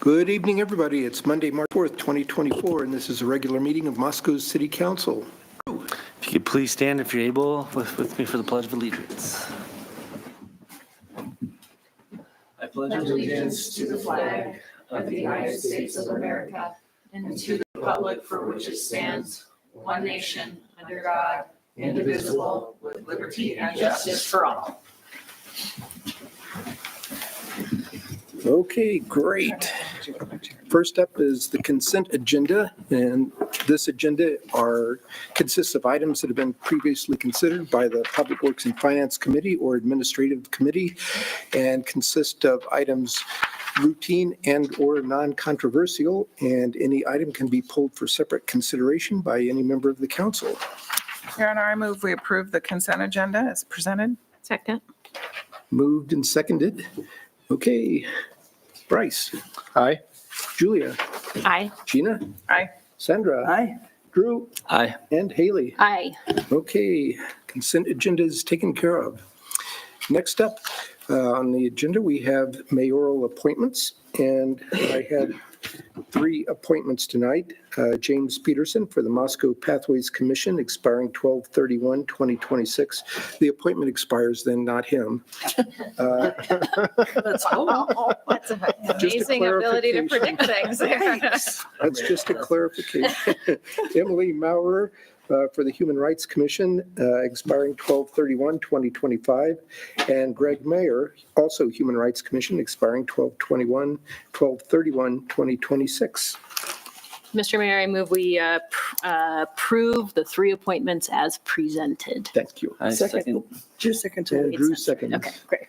Good evening, everybody. It's Monday, March 4th, 2024, and this is a regular meeting of Moscow's City Council. If you could please stand if you're able with me for the Pledge of Allegiance. I pledge allegiance to the flag of the United States of America and to the republic for which it stands, one nation, under God, indivisible, with liberty and justice for all. Okay, great. First up is the consent agenda, and this agenda consists of items that have been previously considered by the Public Works and Finance Committee or Administrative Committee, and consist of items routine and/or non-controversial, and any item can be pulled for separate consideration by any member of the council. Your Honor, I move we approve the consent agenda as presented. Second. Moved and seconded. Okay. Bryce. Aye. Julia. Aye. Gina. Aye. Sandra. Aye. Drew. Aye. And Haley. Aye. Okay, consent agenda is taken care of. Next up on the agenda, we have mayoral appointments, and I had 3 appointments tonight. James Peterson for the Moscow Pathways Commission, expiring 12/31/2026. The appointment expires then, not him. That's amazing ability to predict things. That's just a clarification. Emily Maurer for the Human Rights Commission, expiring 12/31/2025, and Greg Mayer, also Human Rights Commission, expiring 12/31/2026. Mr. Mayor, I move we approve the 3 appointments as presented. Thank you. I second. Drew second. And Drew seconds. Okay, great.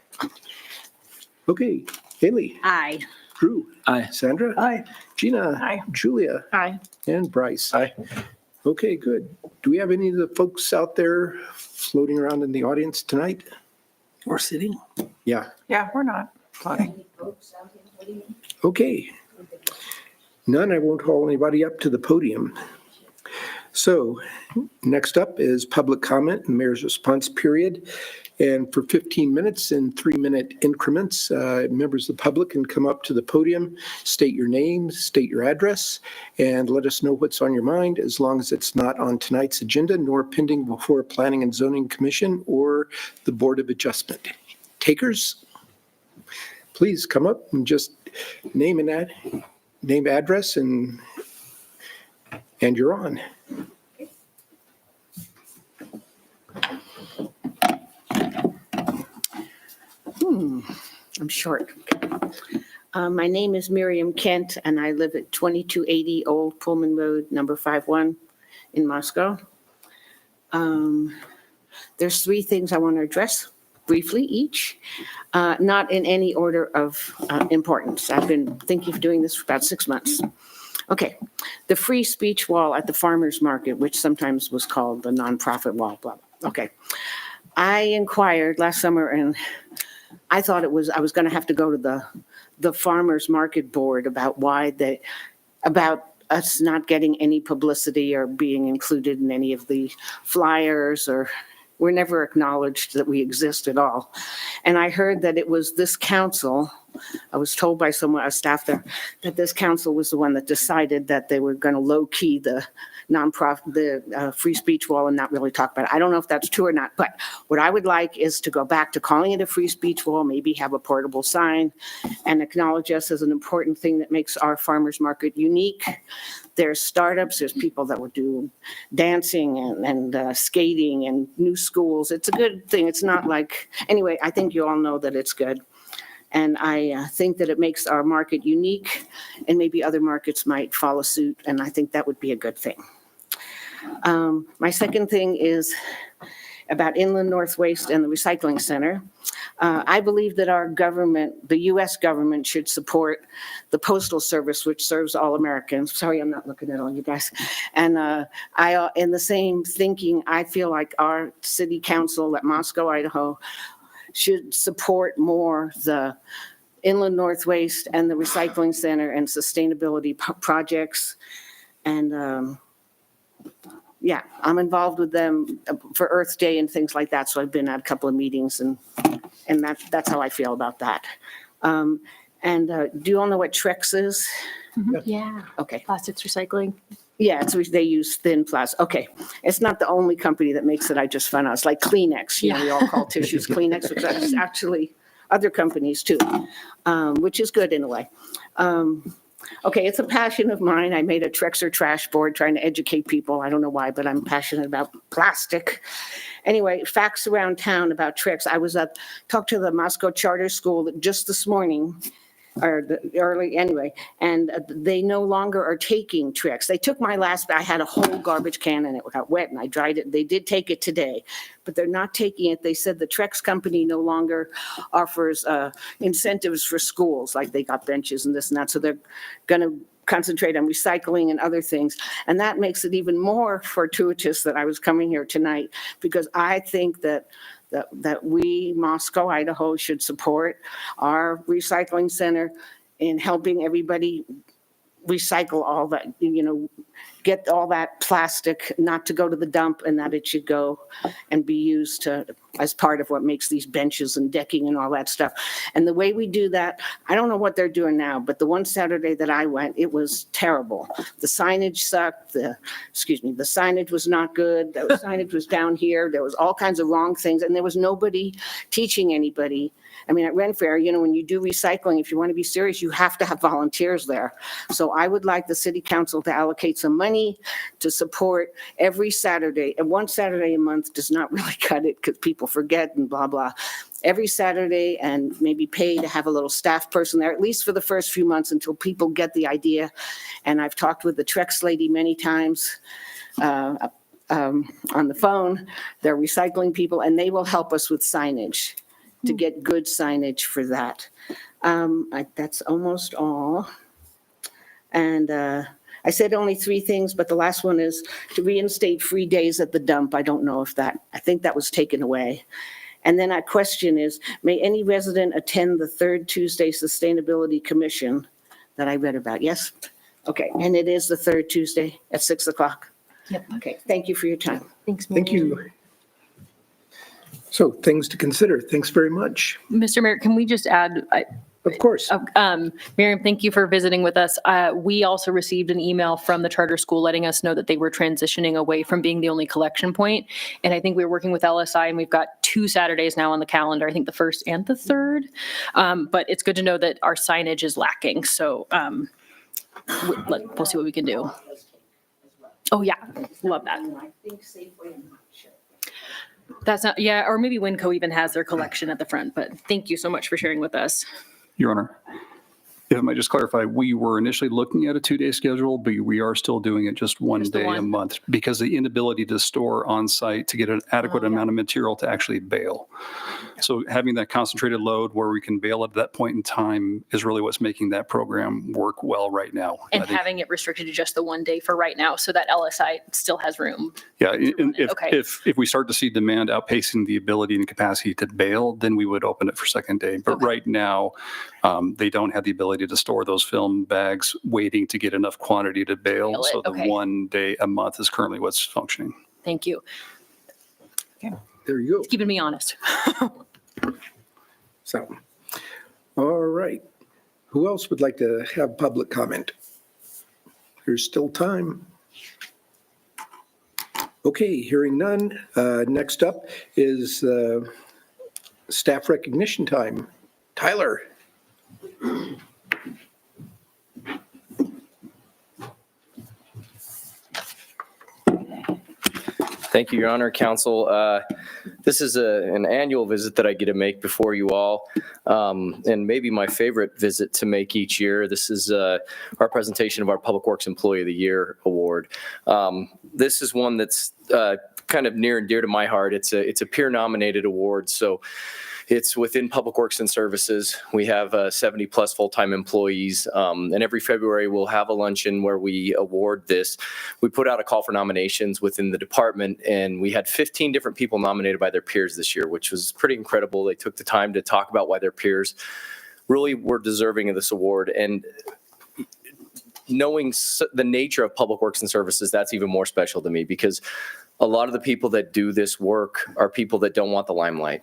Okay, Haley, Aye. Drew, Aye. Sandra, Aye. Gina, Aye. Julia, Aye. and Bryce. Aye. Okay, good. Do we have any of the folks out there floating around in the audience tonight? Or sitting? Yeah, Yeah, we're not. Plotting. okay. None, I won't haul anybody up to the podium. So next up is public comment and mayor's response period. And for 15 minutes in 3-minute increments, members of the public can come up to the podium, state your name, state your address, and let us know what's on your mind, as long as it's not on tonight's agenda nor pending before Planning and Zoning Commission or the Board of Adjustment. Takers, please come up and just name, address, and you're on. I'm short. My name is Miriam Kent, and I live at 2280 Old Pullman Road, number 51 in Moscow. There's 3 things I want to address briefly each, not in any order of importance. I've been thinking of doing this for about 6 months. Okay, the free speech wall at the farmers market, which sometimes was called the nonprofit wall, blah, blah. Okay. I inquired last summer, and I thought I was going to have to go to the farmers market board about about us not getting any publicity or being included in any of the flyers, or we're never acknowledged that we exist at all. And I heard that it was this council, I was told by someone, a staff there, that this council was the one that decided that they were going to low key the nonprofit, the free speech wall, and not really talk about it. I don't know if that's true or not, but what I would like is to go back to calling it a free speech wall, maybe have a portable sign, and acknowledge us as an important thing that makes our farmers market unique. There's startups, there's people that would do dancing and skating and new schools. It's a good thing. It's not like, anyway, I think you all know that it's good. And I think that it makes our market unique, and maybe other markets might follow suit, and I think that would be a good thing. My second thing is about Inland North Waste and the recycling center. I believe that our government, the U.S. government, should support the Postal Service, which serves all Americans. Sorry, I'm not looking at all you guys. And in the same thinking, I feel like our city council at Moscow, Idaho, should support more the Inland North Waste and the recycling center and sustainability projects. And yeah, I'm involved with them for Earth Day and things like that. So I've been at a couple of meetings, and that's how I feel about that. And do you all know what Trex is? Yeah, Okay. plastics recycling. Yeah, they use thin plastic. Okay. It's not the only company that makes it. I just found out. It's like Kleenex. You know, we all call tissues Kleenex, which is actually other companies too, which is good in a way. Okay, it's a passion of mine. I made a Trexer trash board trying to educate people. I don't know why, but I'm passionate about plastic. Anyway, facts around town about Trex. I was talked to the Moscow Charter School just this morning, and they no longer are taking Trex. They took I had a whole garbage can and it got wet and I dried it. They did take it today, but they're not taking it. They said the Trex company no longer offers incentives for schools, like they got benches and this and that. So they're going to concentrate on recycling and other things. And that makes it even more fortuitous that I was coming here tonight, because I think that we, Moscow, Idaho, should support our recycling center in helping everybody recycle all that, get all that plastic not to go to the dump, and that it should go and be used as part of what makes these benches and decking and all that stuff. And the way we do that, I don't know what they're doing now, but the one Saturday that I went, it was terrible. The signage sucked. The signage was not good. The signage was down here. There was all kinds of wrong things, and there was nobody teaching anybody. I mean, at Ren Fair, when you do recycling, if you want to be serious, you have to have volunteers there. So I would like the city council to allocate some money to support every Saturday. And one Saturday a month does not really cut it because people forget and blah, blah. Every Saturday, and maybe pay to have a little staff person there, at least for the first few months until people get the idea. And I've talked with the Trex lady many times on the phone. They're recycling people, and they will help us with signage to get good signage for that. That's almost all. And I said only 3 things, but the last one is to reinstate free days at the dump. I don't know I think that was taken away. And then our question is, may any resident attend the third Tuesday Sustainability Commission that I read about? Yes? Okay, and it is the third Tuesday at 6:00. Yep. Okay, thank you for your time. Thanks, Thank Miriam. you. So things to consider. Thanks very much. Mr. Mayor, can we just add, Of course. Miriam, thank you for visiting with us. We also received an email from the charter school letting us know that they were transitioning away from being the only collection point. And I think we were working with LSI, and we've got 2 Saturdays now on the calendar, I think the 1st and the 3rd. But it's good to know that our signage is lacking. So we'll see what we can do. Oh, yeah, love that. I think Safeway, I'm not sure. That's not, yeah, or maybe Winco even has their collection at the front, but thank you so much for sharing with us. Your Honor, if I might just clarify, we were initially looking at a 2-day schedule, but we are still doing it just one Just the day a one. month because the inability to store on site to get an adequate Oh, yeah. amount of material to actually bale. So having that concentrated load where we can bale at that point in time is really what's making that program work well right now. And I think- having it restricted to just the one day for right now, so that LSI still has room. Yeah, and Okay. if we start to see demand outpacing the ability and capacity to bail, then we would open it for second day. But Okay. right now, they don't have the ability to store those film bags waiting to get enough quantity to bail. Bail it, So the okay. 1 day a month is currently what's functioning. Thank you. There you go. Keeping me honest. So, all right. Who else would like to have public comment? There's still time. Okay, hearing none. Next up is staff recognition time. Tyler. Thank you, Your Honor, Council. This is an annual visit that I get to make before you all, and maybe my favorite visit to make each year. This is our presentation of our Public Works Employee of the Year Award. This is one that's kind of near and dear to my heart. It's a peer-nominated award, so it's within Public Works and Services. We have 70-plus full-time employees, and every February we'll have a luncheon where we award this. We put out a call for nominations within the department, and we had 15 different people nominated by their peers this year, which was pretty incredible. They took the time to talk about why their peers really were deserving of this award. And knowing the nature of Public Works and Services, that's even more special to me, because a lot of the people that do this work are people that don't want the limelight.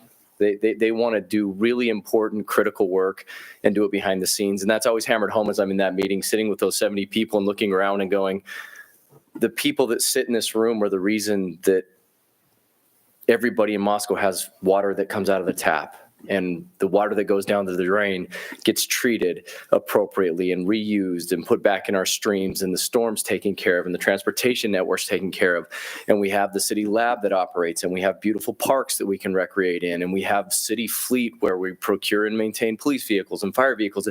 They want to do really important, critical work and do it behind the scenes. And that's always hammered home as I'm in that meeting, sitting with those 70 people and looking around and going, the people that sit in this room are the reason that everybody in Moscow has water that comes out of the tap. And the water that goes down to the drain gets treated appropriately and reused and put back in our streams, and the storm's taken care of, and the transportation network's taken care of. And we have the city lab that operates, and we have beautiful parks that we can recreate in, and we have city fleet where we procure and maintain police vehicles and fire vehicles.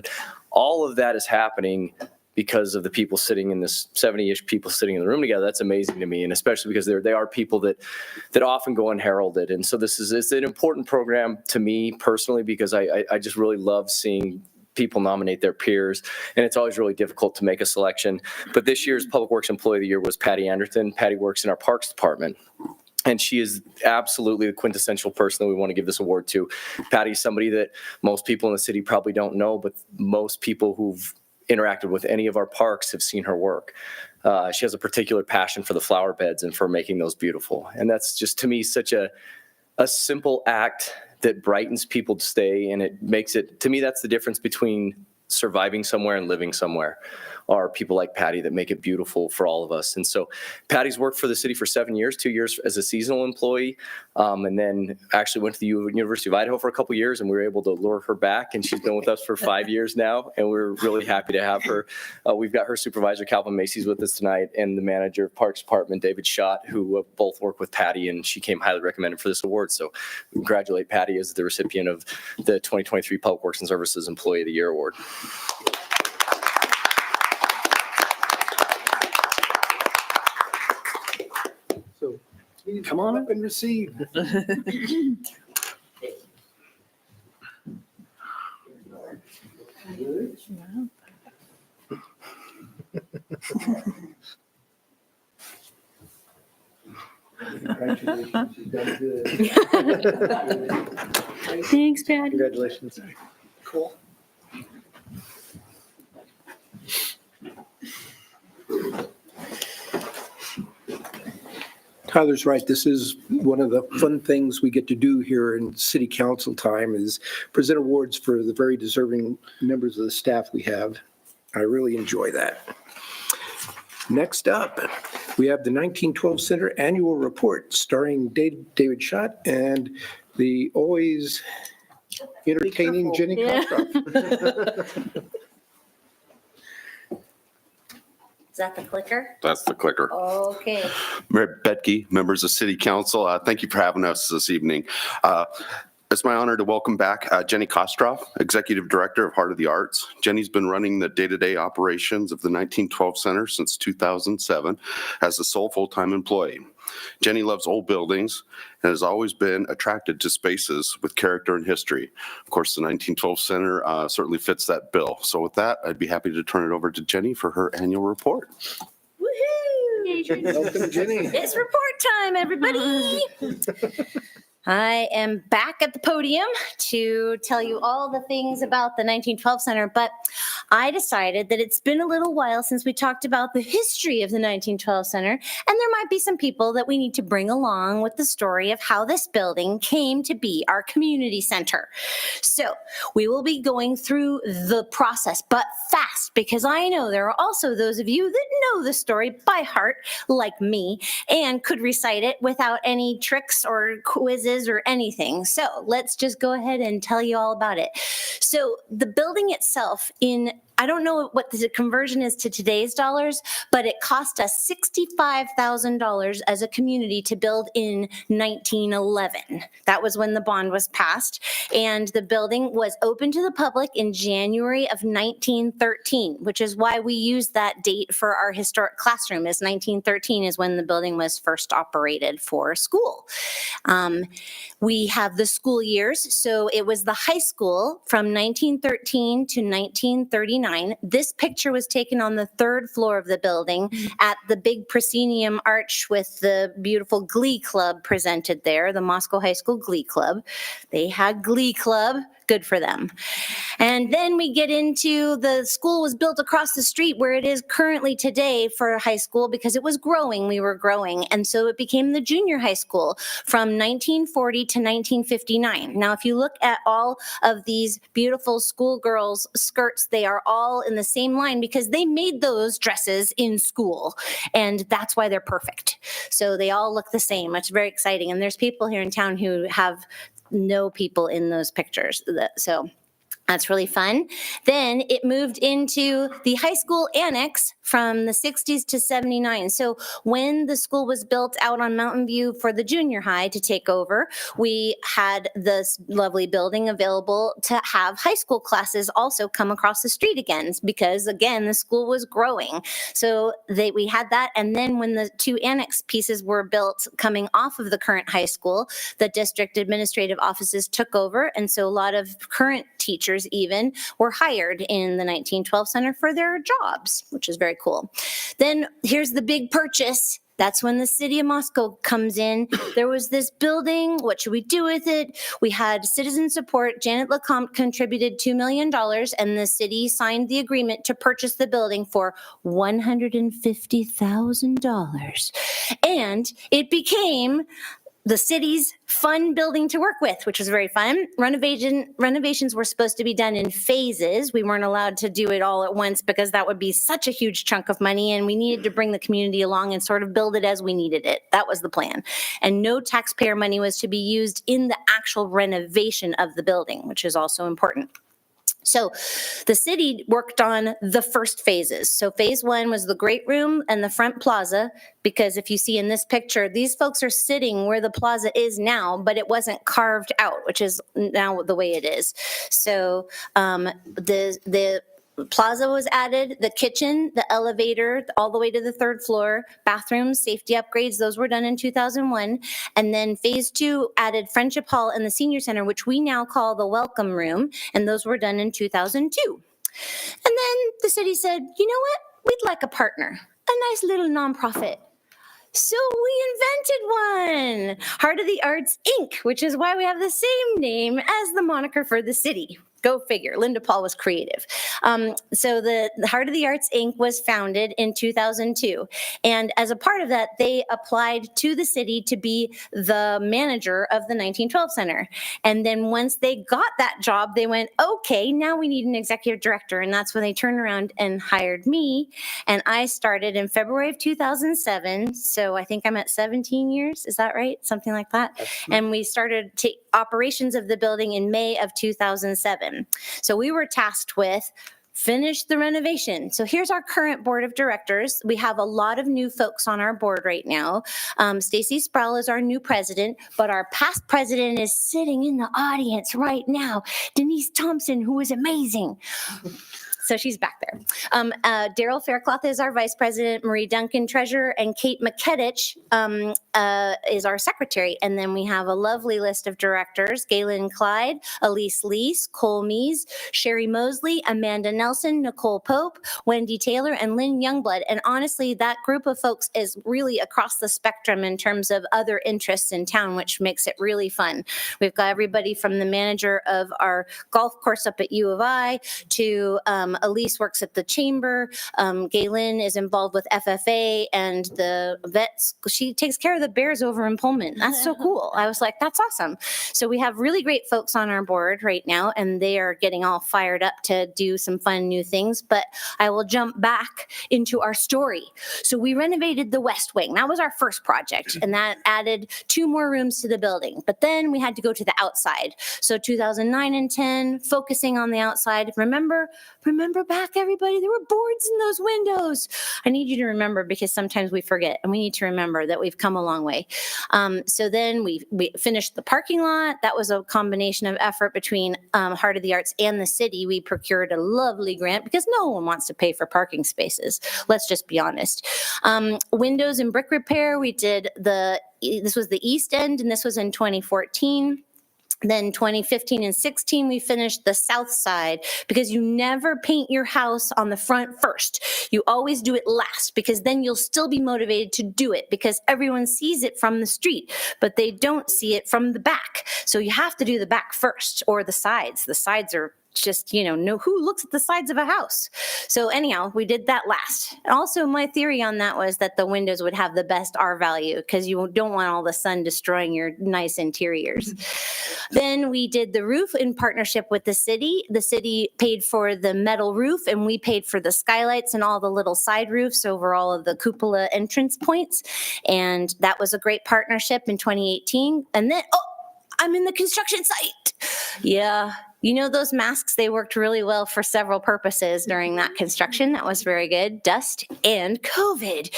All of that is happening because of the people sitting in this 70-ish people sitting in the room together. That's amazing to me. And especially because they are people that often go unheralded. And so it's an important program to me personally, because I just really love seeing people nominate their peers. And it's always really difficult to make a selection. But this year's Public Works Employee of the Year was Patty Anderson. Patty works in our Parks Department. And she is absolutely the quintessential person that we want to give this award to. Patty's somebody that most people in the city probably don't know, but most people who've interacted with any of our parks have seen her work. She has a particular passion for the flower beds and for making those beautiful. And that's just, to me, such a simple act that brightens people's day, and it makes it, to me, that's the difference between surviving somewhere and living somewhere, are people like Patty that make it beautiful for all of us. And so Patty's worked for the city for 7 years, 2 years as a seasonal employee, and then actually went to the University of Idaho for a couple years, and we were able to lure her back, and she's been with us for 5 years now, and we're really happy to have her. We've got her supervisor, Calvin Macy's, with us tonight, and the manager of Parks Department, David Schott, who both work with Patty, and she came highly recommended for this award. So we congratulate Patty as the recipient of the 2023 Public Works and Services Employee of the Year Award. So come on up and receive. Congratulations, you've done good. Thanks, Patty. Congratulations. Cool. Tyler's right. This is one of the fun things we get to do here in city council time, is present awards for the very deserving members of the staff we have. I really enjoy that. Next up, we have the 1912 Center Annual Report starring David Schott and the always entertaining Jenny Kostroff. Is that the clicker? That's the clicker. Okay. Mayor Betke, members of City Council, thank you for having us this evening. It's my honor to welcome back Jenny Kostroff, Executive Director of Heart of the Arts. Jenny's been running the day-to-day operations of the 1912 Center since 2007 as the sole full-time employee. Jenny loves old buildings and has always been attracted to spaces with character and history. Of course, the 1912 Center certainly fits that bill. So with that, I'd be happy to turn it over to Jenny for her annual report. Woohoo! Welcome, Jenny. It's report time, everybody. I am back at the podium to tell you all the things about the 1912 Center, but I decided that it's been a little while since we talked about the history of the 1912 Center, and there might be some people that we need to bring along with the story of how this building came to be our community center. So we will be going through the process, but fast, because I know there are also those of you that know the story by heart, like me, and could recite it without any tricks or quizzes or anything. So let's just go ahead and tell you all about it. So the building itself, I don't know what the conversion is to today's dollars, but it cost us $65,000 as a community to build in 1911. That was when the bond was passed. And the building was open to the public in January of 1913, which is why we use that date for our historic classroom, as 1913 is when the building was first operated for school. We have the school years. So it was the high school from 1913 to 1939. This picture was taken on the third floor of the building at the big proscenium arch with the beautiful Glee Club presented there, the Moscow High School Glee Club. They had Glee Club good for them. And then we get into the school was built across the street where it is currently today for high school because it was growing. We were growing. And so it became the junior high school from 1940 to 1959. Now, if you look at all of these beautiful schoolgirls' skirts, they are all in the same line because they made those dresses in school. And that's why they're perfect. So they all look the same. It's very exciting. And there's people here in town who have no people in those pictures. So that's really fun. Then it moved into the high school annex from the 60s to 79. So when the school was built out on Mountain View for the junior high to take over, we had this lovely building available to have high school classes also come across the street again, because again, the school was growing. So we had that. And then when the two annex pieces were built coming off of the current high school, the district administrative offices took over. And so a lot of current teachers even were hired in the 1912 Center for their jobs, which is very cool. Then here's the big purchase. That's when the city of Moscow comes in. There was this building. What should we do with it? We had citizen support. Janet LeCompte contributed $2 million, and the city signed the agreement to purchase the building for $150,000. And it became the city's fun building to work with, which was very fun. Renovations were supposed to be done in phases. We weren't allowed to do it all at once because that would be such a huge chunk of money, and we needed to bring the community along and sort of build it as we needed it. That was the plan. And no taxpayer money was to be used in the actual renovation of the building, which is also important. So the city worked on the first phases. So phase one was the great room and the front plaza, because if you see in this picture, these folks are sitting where the plaza is now, but it wasn't carved out, which is now the way it is. So the plaza was added, the kitchen, the elevator, all the way to the third floor, bathrooms, safety upgrades, those were done in 2001. And then phase two added Friendship Hall and the senior center, which we now call the Welcome Room, and those were done in 2002. And then the city said, you know what? We'd like a partner, a nice little nonprofit. So we invented one, Heart of the Arts, Inc., which is why we have the same name as the moniker for the city. Go figure. Linda Paul was creative. So the Heart of the Arts, Inc. was founded in 2002. And as a part of that, they applied to the city to be the manager of the 1912 Center. And then once they got that job, they went, okay, now we need an executive director. And that's when they turned around and hired me. And I started in February of 2007. So I think I'm at 17 years. Is that right? Something like that. And we started operations of the building in May of 2007. So we were tasked with finish the renovation. So here's our current board of directors. We have a lot of new folks on our board right now. Stacy Sproul is our new president, but our past president is sitting in the audience right now. Denise Thompson, who is amazing. So she's back there. Daryl Faircloth is our vice president, Marie Duncan treasurer, and Kate McKettich is our secretary. And then we have a lovely list of directors: Galen Clyde, Elise Lease, Cole Mees, Sherry Mosley, Amanda Nelson, Nicole Pope, Wendy Taylor, and Lynn Youngblood. And honestly, that group of folks is really across the spectrum in terms of other interests in town, which makes it really fun. We've got everybody from the manager of our golf course up at U of I to Elise works at the chamber. Galen is involved with FFA and the vets. She takes care of the bears over in Pullman. That's so cool. I was like, that's awesome. So we have really great folks on our board right now, and they are getting all fired up to do some fun new things. But I will jump back into our story. So we renovated the West Wing. That was our first project, and that added 2 more rooms to the building. But then we had to go to the outside. So 2009 and 10, focusing on the outside. Remember back, everybody, there were boards in those windows. I need you to remember, because sometimes we forget, and we need to remember that we've come a long way. So then we finished the parking lot. That was a combination of effort between Heart of the Arts and the city. We procured a lovely grant because no one wants to pay for parking spaces. Let's just be honest. Windows and brick repair. We did this was the East End, and this was in 2014. Then 2015 and 16, we finished the south side because you never paint your house on the front first. You always do it last because then you'll still be motivated to do it because everyone sees it from the street, but they don't see it from the back. So you have to do the back first or the sides. The sides are just, know who looks at the sides of a house. So anyhow, we did that last. Also, my theory on that was that the windows would have the best R value because you don't want all the sun destroying your nice interiors. Then we did the roof in partnership with the city. The city paid for the metal roof and we paid for the skylights and all the little side roofs over all of the cupola entrance points. And that was a great partnership in 2018. And then, I'm in the construction site. Yeah. Those masks, they worked really well for several purposes during that construction. That was very good. Dust and COVID.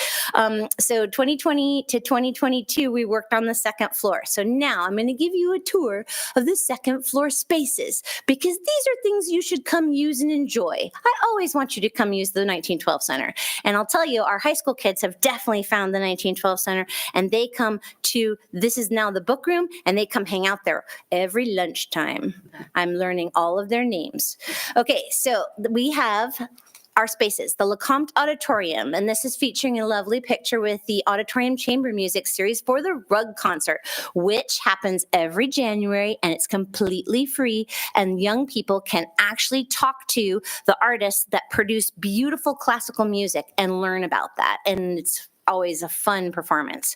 So 2020 to 2022, we worked on the second floor. So now I'm going to give you a tour of the second floor spaces because these are things you should come use and enjoy. I always want you to come use the 1912 Center. And I'll tell you, our high school kids have definitely found the 1912 Center and they come to, this is now the book room, and they come hang out there every lunchtime. I'm learning all of their names. Okay, so we have our spaces, the Lecomte Auditorium, and this is featuring a lovely picture with the Auditorium Chamber Music Series for the Rug Concert, which happens every January, and it's completely free, and young people can actually talk to the artists that produce beautiful classical music and learn about that, and it's always a fun performance.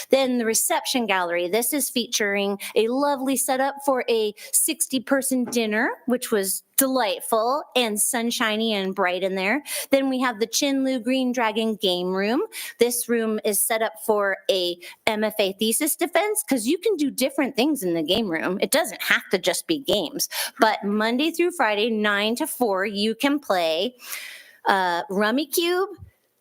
Then the reception gallery. This is featuring a lovely setup for a 60-person dinner, which was delightful and sunshiny and bright in there. Then we have the Chinlu Green Dragon game room. This room is set up for a MFA thesis defense because you can do different things in the game room. It doesn't have to just be games, but Monday through Friday, 9 to 4, you can play Rummikub,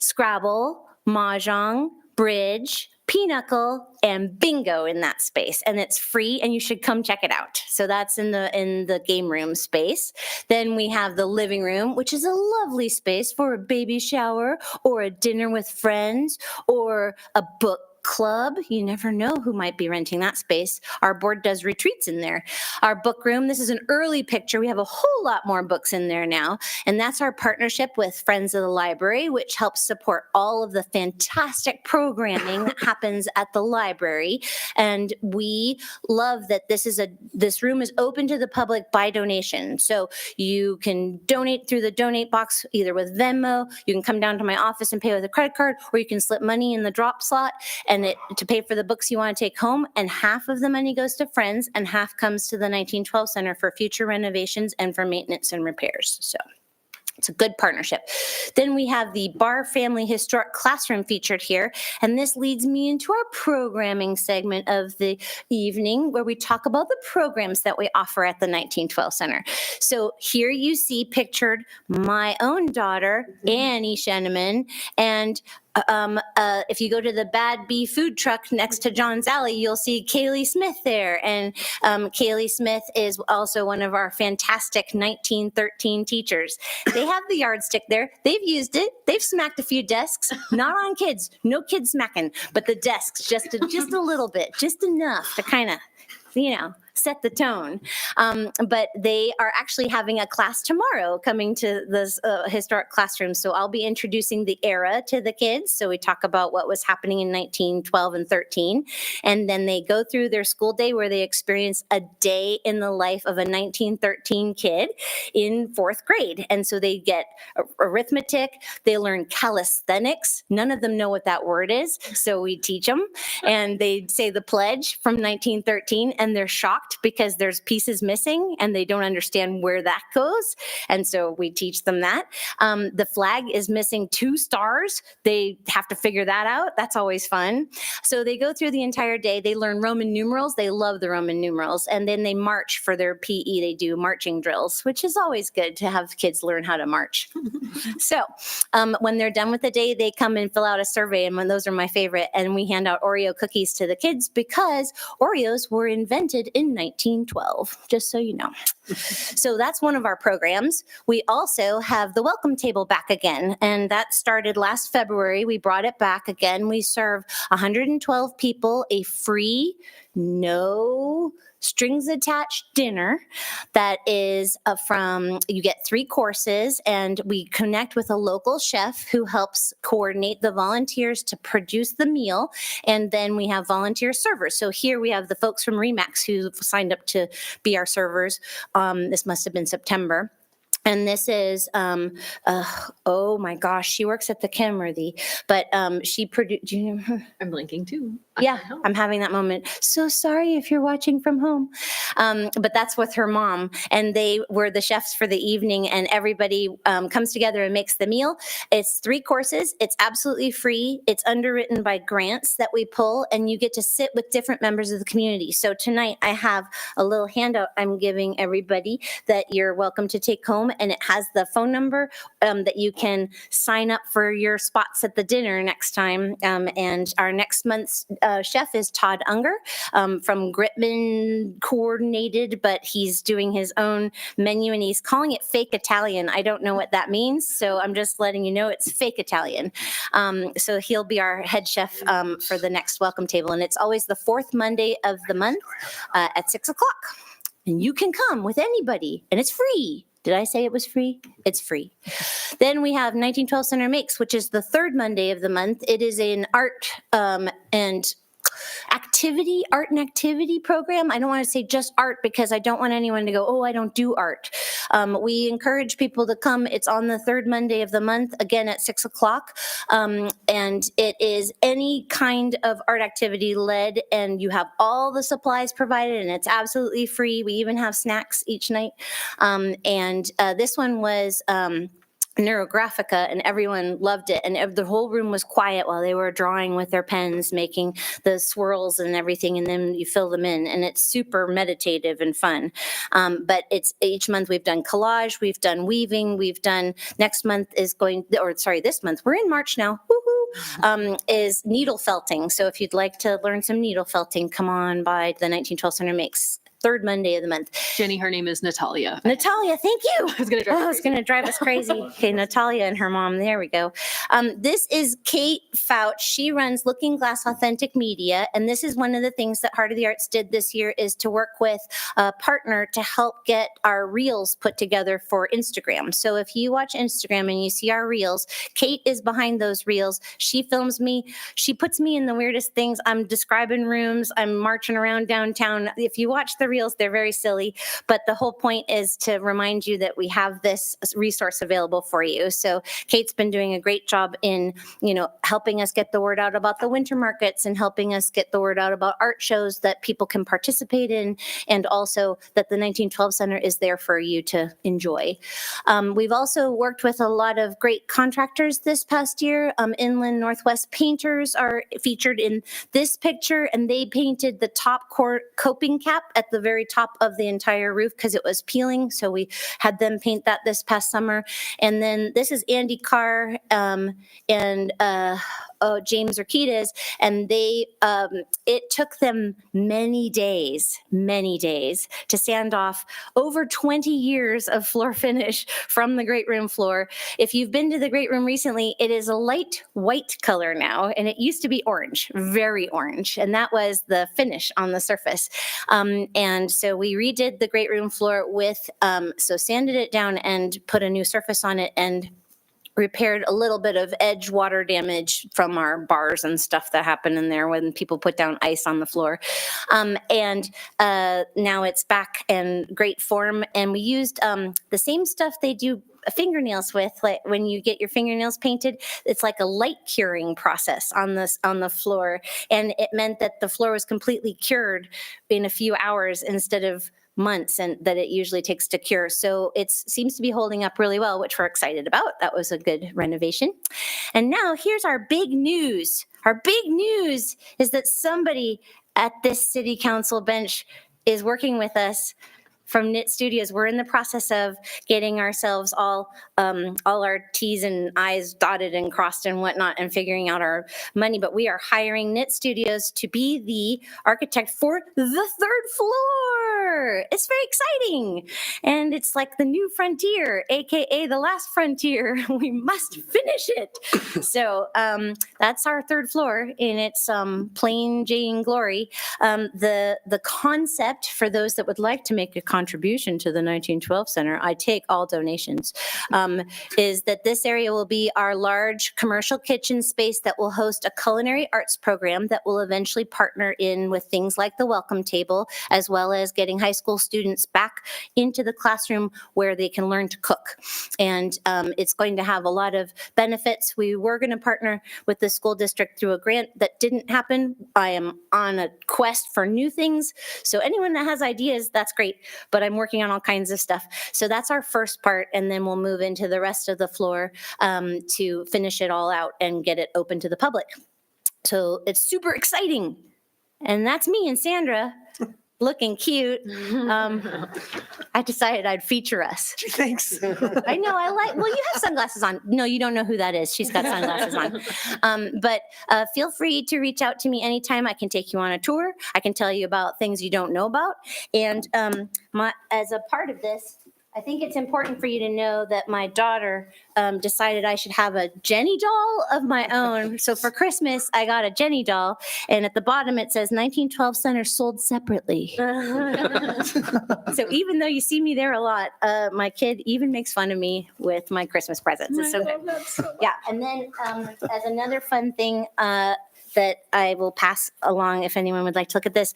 Scrabble, Mahjong, Bridge, Pinochle, and Bingo in that space. And it's free and you should come check it out. So that's in the game room space. Then we have the living room, which is a lovely space for a baby shower or a dinner with friends or a book club. You never know who might be renting that space. Our board does retreats in there. Our book room, this is an early picture. We have a whole lot more books in there now. And that's our partnership with Friends of the Library, which helps support all of the fantastic programming that happens at the library. And we love that this room is open to the public by donation. So you can donate through the donate box, either with Venmo, you can come down to my office and pay with a credit card, or you can slip money in the drop slot and to pay for the books you want to take home. And half of the money goes to Friends and half comes to the 1912 Center for future renovations and for maintenance and repairs. So it's a good partnership. Then we have the Barr Family Historic Classroom featured here. And this leads me into our programming segment of the evening where we talk about the programs that we offer at the 1912 Center. So here you see pictured my own daughter, Annie Sheneman, and if you go to the Bad Bee food truck next to John's Alley, you'll see Kaylee Smith there. And Kaylee Smith is also one of our fantastic 1913 teachers. They have the yardstick there. They've used it. They've smacked a few desks, not on kids, no kids smacking, but the desks just a little bit, just enough to kind of, set the tone. But they are actually having a class tomorrow coming to this historic classroom. So I'll be introducing the era to the kids. So we talk about what was happening in 1912 and 13. And then they go through their school day where they experience a day in the life of a 1913 kid in fourth grade. And so they get arithmetic, they learn calisthenics. None of them know what that word is. So we teach them and they say the pledge from 1913 and they're shocked because there's pieces missing and they don't understand where that goes. And so we teach them that. The flag is missing 2 stars. They have to figure that out. That's always fun. So they go through the entire day. They learn Roman numerals. They love the Roman numerals. And then they march for their PE. They do marching drills, which is always good to have kids learn how to march. So when they're done with the day, they come and fill out a survey. And those are my favorite. And we hand out Oreo cookies to the kids because Oreos were invented in 1912, just so you know. So that's one of our programs. We also have the welcome table back again, and that started last February. We brought it back again. We serve 112 people a free no strings attached dinner that is you get 3 courses, and we connect with a local chef who helps coordinate the volunteers to produce the meal. And then we have volunteer servers. So here we have the folks from Remax who signed up to be our servers. This must have been September. And this is, oh my gosh, she works at the Kenworthy, but she produced, I'm blinking too. yeah, I'm having that moment. So sorry if you're watching from home. But that's with her mom. And they were the chefs for the evening, and everybody comes together and makes the meal. It's 3 courses. It's absolutely free. It's underwritten by grants that we pull, and you get to sit with different members of the community. So tonight I have a little handout I'm giving everybody that you're welcome to take home. And it has the phone number that you can sign up for your spots at the dinner next time. And our next month's chef is Todd Unger from Gritman Coordinated, but he's doing his own menu and he's calling it fake Italian. I don't know what that means, so I'm just letting you know it's fake Italian. So he'll be our head chef for the next welcome table, and it's always the 4th Monday of the month at 6 o'clock. And you can come with anybody, and it's free. Did I say it was free? It's free. Then we have 1912 Center Makes, which is the 3rd Monday of the month. It is an art and activity program. I don't want to say just art because I don't want anyone to go, oh, I don't do art. We encourage people to come. It's on the 3rd Monday of the month, again at 6 o'clock. And it is any kind of art activity led, and you have all the supplies provided, and it's absolutely free. We even have snacks each night. And this one was Neurographica, and everyone loved it, and the whole room was quiet while they were drawing with their pens, making the swirls and everything, and then you fill them in, and it's super meditative and fun. But it's each month we've done collage, we've done weaving, we've done this month, we're in March now, woohoo, is needle felting. So if you'd like to learn some needle felting, come on by the 1912 Center Makes. 3rd Monday of the month. Jenny, her name is Natalia. Natalia, thank you. It's going to drive us crazy. Okay, Natalia and her mom. There we go. This is Kate Fouch. She runs Looking Glass Authentic Media, and this is one of the things that Heart of the Arts did this year is to work with a partner to help get our reels put together for Instagram. So if you watch Instagram and you see our reels, Kate is behind those reels. She films me. She puts me in the weirdest things. I'm describing rooms. I'm marching around downtown. If you watch the reels, they're very silly, but the whole point is to remind you that we have this resource available for you. So Kate's been doing a great job in, helping us get the word out about the winter markets and helping us get the word out about art shows that people can participate in, and also that the 1912 Center is there for you to enjoy. We've also worked with a lot of great contractors this past year. Inland Northwest Painters are featured in this picture, and they painted the top coping cap at the very top of the entire roof because it was peeling. So we had them paint that this past summer. And then this is Andy Carr and James Urquidez, and it took them many days to sand off over 20 years of floor finish from the great room floor. If you've been to the great room recently, it is a light white color now, and it used to be orange, very orange, and that was the finish on the surface. And so we redid the great room floor sanded it down and put a new surface on it, and repaired a little bit of edge water damage from our bars and stuff that happened in there when people put down ice on the floor. And now it's back in great form. And we used the same stuff they do fingernails with, like when you get your fingernails painted, it's like a light curing process on the floor. And it meant that the floor was completely cured in a few hours instead of months, and that it usually takes to cure. So it seems to be holding up really well, which we're excited about. That was a good renovation. And now here's our big news. Our big news is that somebody at this city council bench is working with us from Knit Studios. We're in the process of getting ourselves all our T's and I's dotted and crossed and whatnot and figuring out our money. But we are hiring Knit Studios to be the architect for the 3rd floor. It's very exciting. And it's like the new frontier, AKA the last frontier. We must finish it. So that's our 3rd floor in its plain Jane glory. The concept for those that would like to make a contribution to the 1912 Center, I take all donations, is that this area will be our large commercial kitchen space that will host a culinary arts program that will eventually partner in with things like the welcome table, as well as getting high school students back into the classroom where they can learn to cook. And it's going to have a lot of benefits. We were going to partner with the school district through a grant that didn't happen. I am on a quest for new things. So anyone that has ideas, that's great. But I'm working on all kinds of stuff. So that's our first part. And then we'll move into the rest of the floor to finish it all out and get it open to the public. So it's super exciting. And that's me and Sandra looking cute. I decided I'd feature us. Thanks. I know, well, you have sunglasses on. No, you don't know who that is. She's got sunglasses on. But feel free to reach out to me anytime. I can take you on a tour. I can tell you about things you don't know about. And as a part of this, I think it's important for you to know that my daughter decided I should have a Jenny doll of my own. So for Christmas, I got a Jenny doll. And at the bottom, it says 1912 Center sold separately. So even though you see me there a lot, my kid even makes fun of me with my Christmas presents. It's so good. Yeah. And then as another fun thing, that I will pass along if anyone would like to look at this.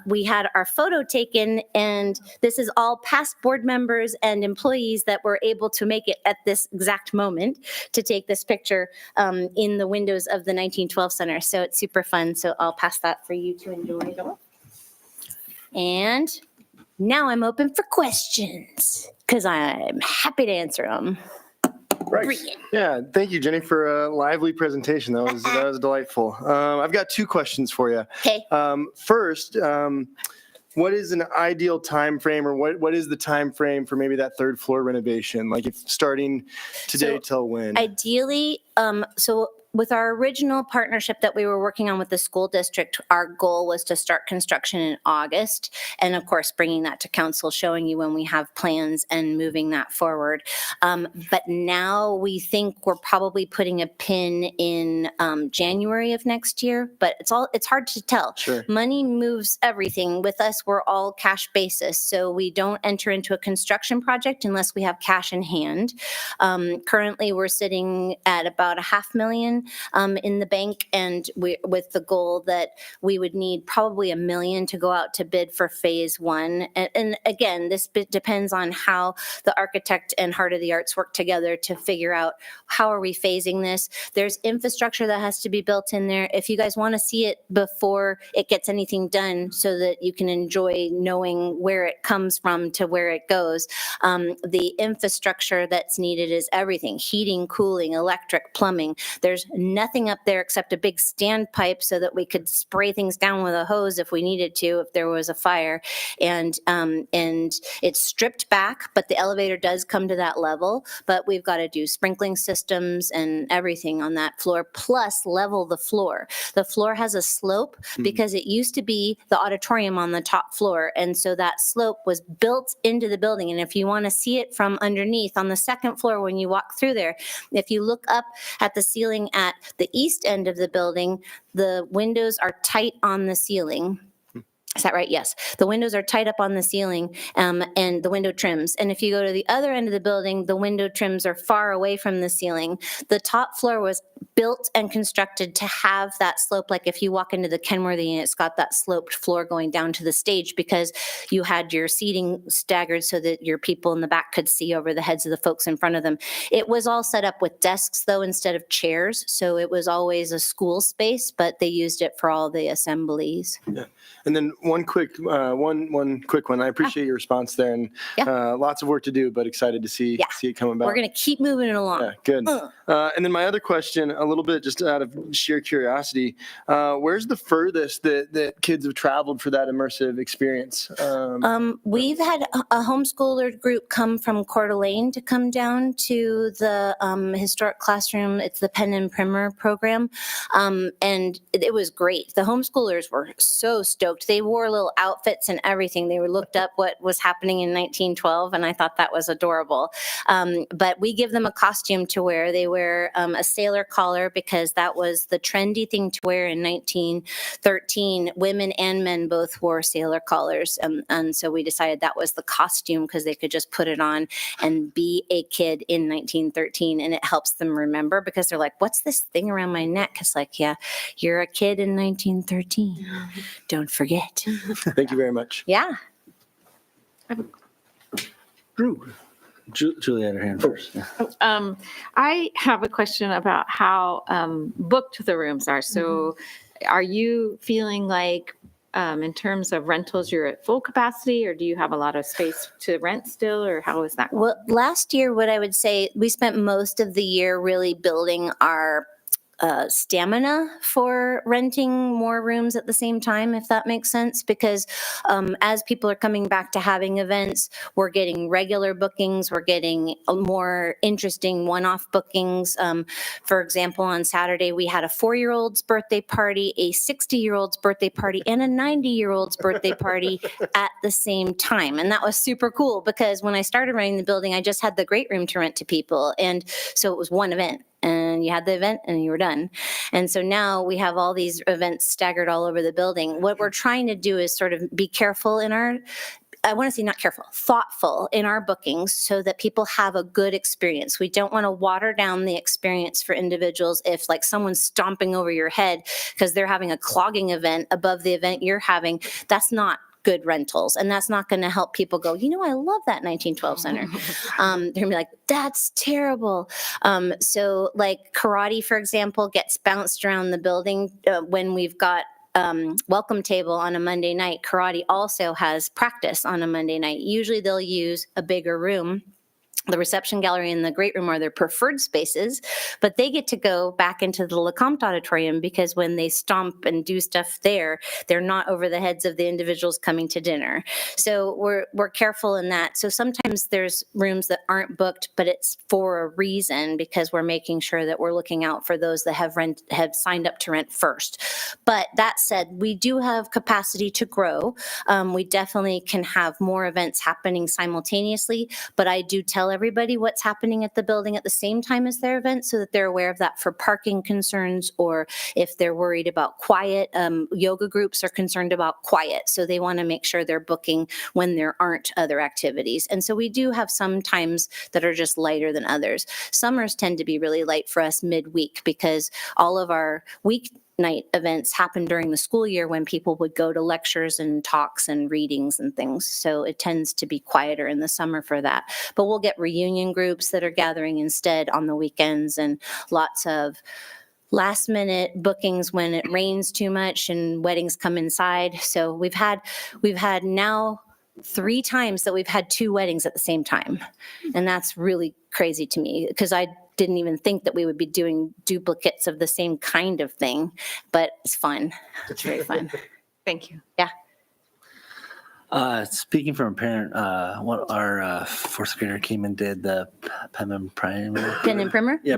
We had our photo taken, and this is all past board members and employees that were able to make it at this exact moment to take this picture in the windows of the 1912 Center. So it's super fun. So I'll pass that for you to enjoy. And now I'm open for questions because I'm happy to answer them. Right. Yeah. Thank you, Jenny, for a lively presentation. That was delightful. I've got 2 questions for you. Okay. First, what is an ideal time frame, or what is the time frame for maybe that 3rd floor renovation? Like, if starting today till when? Ideally, so with our original partnership that we were working on with the school district, our goal was to start construction in August. And of course, bringing that to council, showing you when we have plans and moving that forward. But now we think we're probably putting a pin in January of next year, but it's hard to tell. Sure. Money moves everything. With us, we're all cash basis. So we don't enter into a construction project unless we have cash in hand. Currently, we're sitting at about $500,000 in the bank, and with the goal that we would need probably $1 million to go out to bid for phase 1. And again, this depends on how the architect and Heart of the Arts work together to figure out how are we phasing this. There's infrastructure that has to be built in there. If you guys want to see it before it gets anything done, so that you can enjoy knowing where it comes from to where it goes, the infrastructure that's needed is everything: heating, cooling, electric, plumbing. There's nothing up there except a big standpipe so that we could spray things down with a hose if we needed to, if there was a fire. And it's stripped back, but the elevator does come to that level. But we've got to do sprinkling systems and everything on that floor, plus level the floor. The floor has a slope because it used to be the auditorium on the top floor. And so that slope was built into the building. And if you want to see it from underneath on the 2nd floor, when you walk through there, if you look up at the ceiling at the east end of the building, the windows are tight on the ceiling. Is that right? Yes. The windows are tight up on the ceiling, and the window trims. And if you go to the other end of the building, the window trims are far away from the ceiling. The top floor was built and constructed to have that slope. Like if you walk into the Kenworthy and it's got that sloped floor going down to the stage, because you had your seating staggered so that your people in the back could see over the heads of the folks in front of them. It was all set up with desks though, instead of chairs. So it was always a school space, but they used it for all the assemblies. Yeah. And then one quick one. I appreciate your response there, and lots of work to do, but excited to see it come about. We're going to keep moving it along. Yeah, good. And then my other question, a little bit just out of sheer curiosity, where's the furthest that kids have traveled for that immersive experience? We've had a homeschooler group come from Coeur d'Alene to come down to the historic classroom. It's the Pen and Primer program. And it was great. The homeschoolers were so stoked. They wore little outfits and everything. They were looked up what was happening in 1912, and I thought that was adorable. But we give them a costume to wear. They wear a sailor collar because that was the trendy thing to wear in 1913. Women and men both wore sailor collars. And so we decided that was the costume because they could just put it on and be a kid in 1913. And it helps them remember because they're like, what's this thing around my neck? It's like, yeah, you're a kid in 1913. Don't forget. Thank you very much. Yeah. Drew. Julie had her hand first. I have a question about how booked the rooms are. So are you feeling like in terms of rentals, you're at full capacity, or do you have a lot of space to rent still, or how is that going? Well, last year, what I would say, we spent most of the year really building our stamina for renting more rooms at the same time, if that makes sense, because as people are coming back to having events, we're getting regular bookings, we're getting more interesting one-off bookings. For example, on Saturday, we had a 4-year-old's birthday party, a 60-year-old's birthday party, and a 90-year-old's birthday party at the same time. And that was super cool because when I started renting the building, I just had the great room to rent to people. And so it was one event. And you had the event and you were done. And so now we have all these events staggered all over the building. What we're trying to do is sort of be careful in our, I want to say not careful, thoughtful in our bookings so that people have a good experience. We don't want to water down the experience for individuals if like someone's stomping over your head because they're having a clogging event above the event you're having. That's not good rentals. And that's not going to help people go, you know, I love that 1912 center. They're going to be like, that's terrible. So like karate, for example, gets bounced around the building when we've got welcome table on a Monday night. Karate also has practice on a Monday night. Usually they'll use a bigger room. The reception gallery and the great room are their preferred spaces, but they get to go back into the Lecomte auditorium because when they stomp and do stuff there, they're not over the heads of the individuals coming to dinner. So we're careful in that. So sometimes there's rooms that aren't booked, but it's for a reason because we're making sure that we're looking out for those that have signed up to rent first. But that said, we do have capacity to grow. We definitely can have more events happening simultaneously, but I do tell everybody what's happening at the building at the same time as their event so that they're aware of that for parking concerns, or if they're worried about quiet. Yoga groups are concerned about quiet, so they want to make sure they're booking when there aren't other activities. And so we do have some times that are just lighter than others. Summers tend to be really light for us midweek because all of our weeknight events happen during the school year when people would go to lectures and talks and readings and things. So it tends to be quieter in the summer for that. But we'll get reunion groups that are gathering instead on the weekends and lots of last minute bookings when it rains too much and weddings come inside. So we've had now 3 times that we've had 2 weddings at the same time. And that's really crazy to me because I didn't even think that we would be doing duplicates of the same kind of thing, but it's fun. It's very fun. Thank you. Yeah. Speaking from a parent, our 4th grader came and did the Pen and Primer. Pen and Primer? Yeah,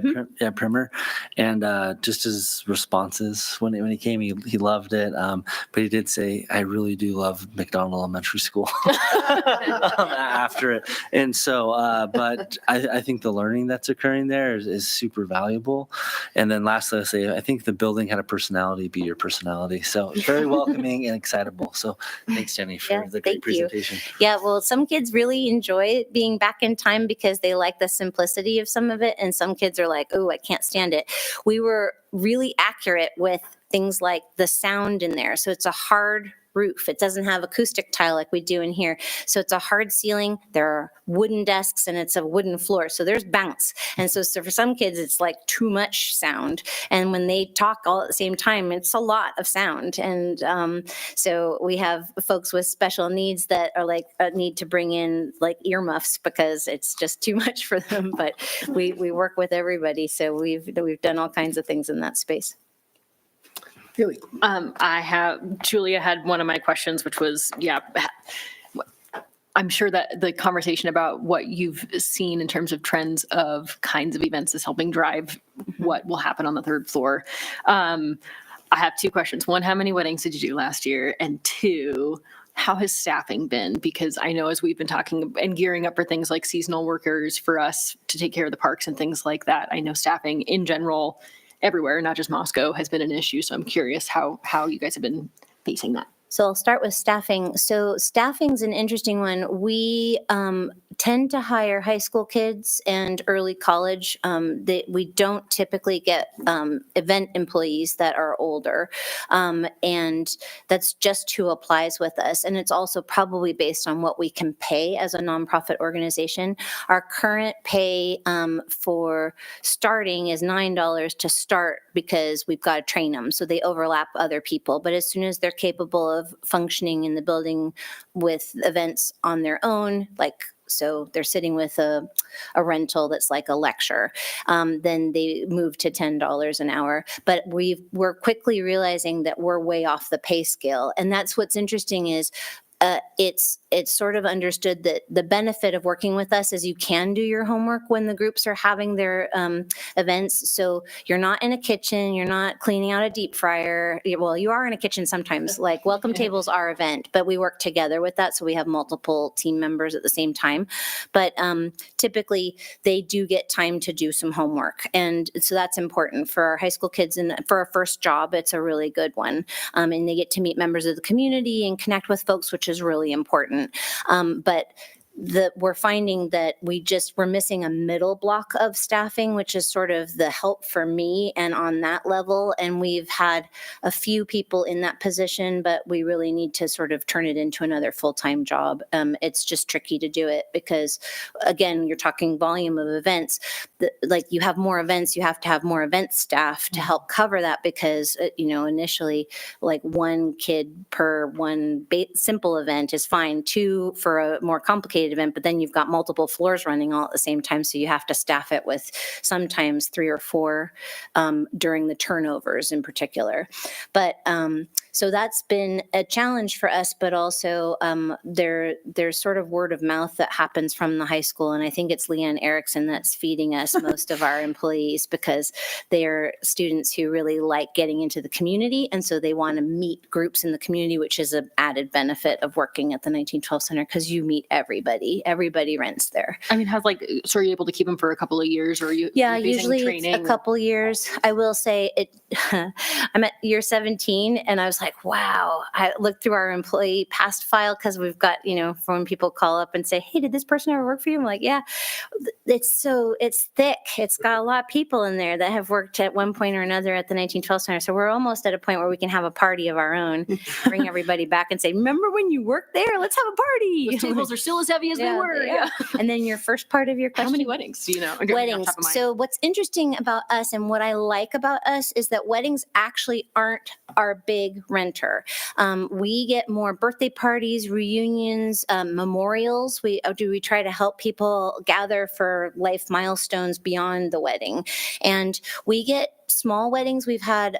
Primer. And just his responses when he came, he loved it. But he did say, I really do love McDonald Elementary School after it. And so, but I think the learning that's occurring there is super valuable. And then lastly, I'll say, I think the building had a personality be your personality. So it's very welcoming and excitable. So thanks, Jenny, for the great presentation. Yeah, well, some kids really enjoy being back in time because they like the simplicity of some of it. And some kids are like, oh, I can't stand it. We were really accurate with things like the sound in there. So it's a hard roof. It doesn't have acoustic tile like we do in here. So it's a hard ceiling. There are wooden desks and it's a wooden floor. So there's bounce. And so for some kids, it's like too much sound. And when they talk all at the same time, it's a lot of sound. And so we have folks with special needs that are like need to bring in like earmuffs because it's just too much for them. But we work with everybody. So we've done all kinds of things in that space. Haley? Julia had one of my questions, which was, I'm sure that the conversation about what you've seen in terms of trends of kinds of events is helping drive what will happen on the third floor. I have two questions. One, how many weddings did you do last year? And two, how has staffing been? Because I know as we've been talking and gearing up for things like seasonal workers for us to take care of the parks and things like that, I know staffing in general everywhere, not just Moscow, has been an issue. So I'm curious how you guys have been facing that. So I'll start with staffing. So staffing's an interesting one. We tend to hire high school kids and early college. We don't typically get event employees that are older. And that's just who applies with us. And it's also probably based on what we can pay as a nonprofit organization. Our current pay for starting is $9 to start because we've got to train them. So they overlap other people. But as soon as they're capable of functioning in the building with events on their own, like so they're sitting with a rental that's like a lecture, then they move to $10 an hour. But we're quickly realizing that we're way off the pay scale. And that's what's interesting is it's sort of understood that the benefit of working with us is you can do your homework when the groups are having their events. So you're not in a kitchen, you're not cleaning out a deep fryer. Well, you are in a kitchen sometimes, like welcome tables are event, but we work together with that. So we have multiple team members at the same time. But typically they do get time to do some homework. And so that's important for our high school kids. And for our first job, it's a really good one. And they get to meet members of the community and connect with folks, which is really important. But we're finding that we're missing a middle block of staffing, which is sort of the help for me and on that level. And we've had a few people in that position, but we really need to sort of turn it into another full-time job. It's just tricky to do it because, again, you're talking volume of events. Like you have more events, you have to have more event staff to help cover that because, initially like one kid per one simple event is fine. Two for a more complicated event, but then you've got multiple floors running all at the same time. So you have to staff it with sometimes 3 or 4 during the turnovers in particular. But so that's been a challenge for us, but also there's sort of word of mouth that happens from the high school. And I think it's Leanne Erickson that's feeding us most of our employees because they are students who really like getting into the community. And so they want to meet groups in the community, which is an added benefit of working at the 1912 Center because you meet everybody. Everybody rents there. I mean, so are you able to keep them for a couple of years or are you? Yeah, basing usually training? it's a couple years. I will say I'm at year 17 and I was like, wow, I looked through our employee past file because we've got, when people call up and say, hey, did this person ever work for you? I'm like, yeah, it's thick. It's got a lot of people in there that have worked at one point or another at the 1912 Center. So we're almost at a point where we can have a party of our own, bring everybody back and say, remember when you worked there? Let's have a party. Those tables are still as heavy as they were. Yeah. And then your first part of your question. How many weddings do you know? Weddings. So what's interesting about us and what I like about us is that weddings actually aren't our big renter. We get more birthday parties, reunions, memorials. We try to help people gather for life milestones beyond the wedding. And we get small weddings. We've had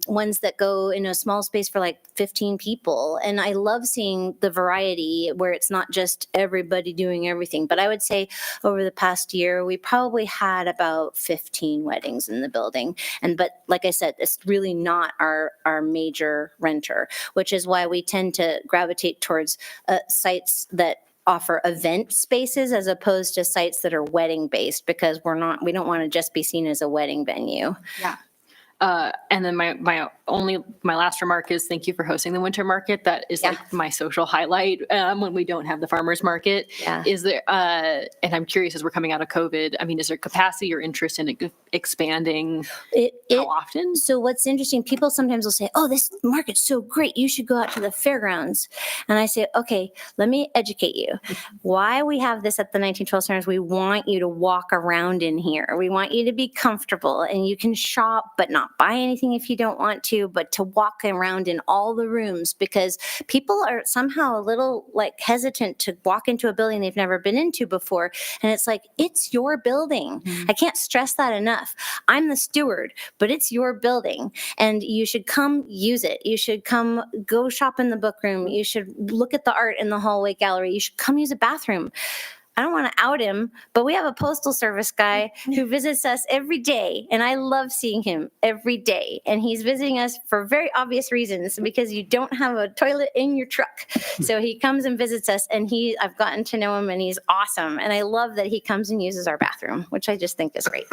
ones that go in a small space for like 15 people. And I love seeing the variety where it's not just everybody doing everything. But I would say over the past year, we probably had about 15 weddings in the building. But like I said, it's really not our major renter, which is why we tend to gravitate towards sites that offer event spaces as opposed to sites that are wedding based because we don't want to just be seen as a wedding venue. Yeah. And then my last remark is thank you for hosting the winter market. That is like my social highlight when we don't have the farmer's market. Yeah. Is there, and I'm curious as we're coming out of COVID, I mean, is there capacity or interest in expanding? How often? So what's interesting, people sometimes will say, oh, this market's so great, you should go out to the fairgrounds. And I say, okay, let me educate you. Why we have this at the 1912 Center is we want you to walk around in here. We want you to be comfortable, and you can shop, but not buy anything if you don't want to, but to walk around in all the rooms, because people are somehow a little like hesitant to walk into a building they've never been into before. And it's like, it's your building. I can't stress that enough. I'm the steward, but it's your building, and you should come use it. You should come go shop in the book room. You should look at the art in the hallway gallery. You should come use a bathroom. I don't want to out him, but we have a postal service guy who visits us every day, and I love seeing him every day. And he's visiting us for very obvious reasons, because you don't have a toilet in your truck. So he comes and visits us, and I've gotten to know him, and he's awesome. And I love that he comes and uses our bathroom, which I just think is great.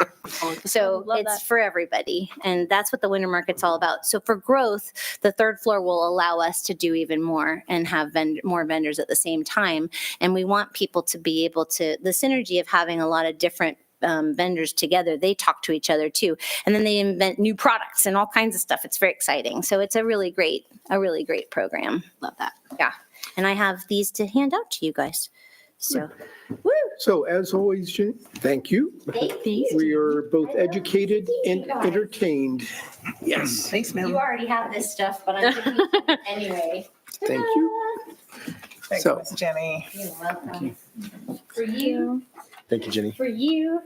So it's for everybody, and that's what the winter market's all about. So for growth, the third floor will allow us to do even more and have more vendors at the same time. And we want people to be able to, the synergy of having a lot of different vendors together, they talk to each other too. And then they invent new products and all kinds of stuff. It's very exciting. So it's a really great program. Love that. Yeah. And I have these to hand out to you guys. So, woo! So as always, Jenny, thank you. We are both educated and entertained. Yes. Thanks, You ma'am. already have this stuff, but I'm giving you some anyway. Thank you. Thanks, So- Miss Jenny. You're welcome. For you, Thank you, Jenny. for you,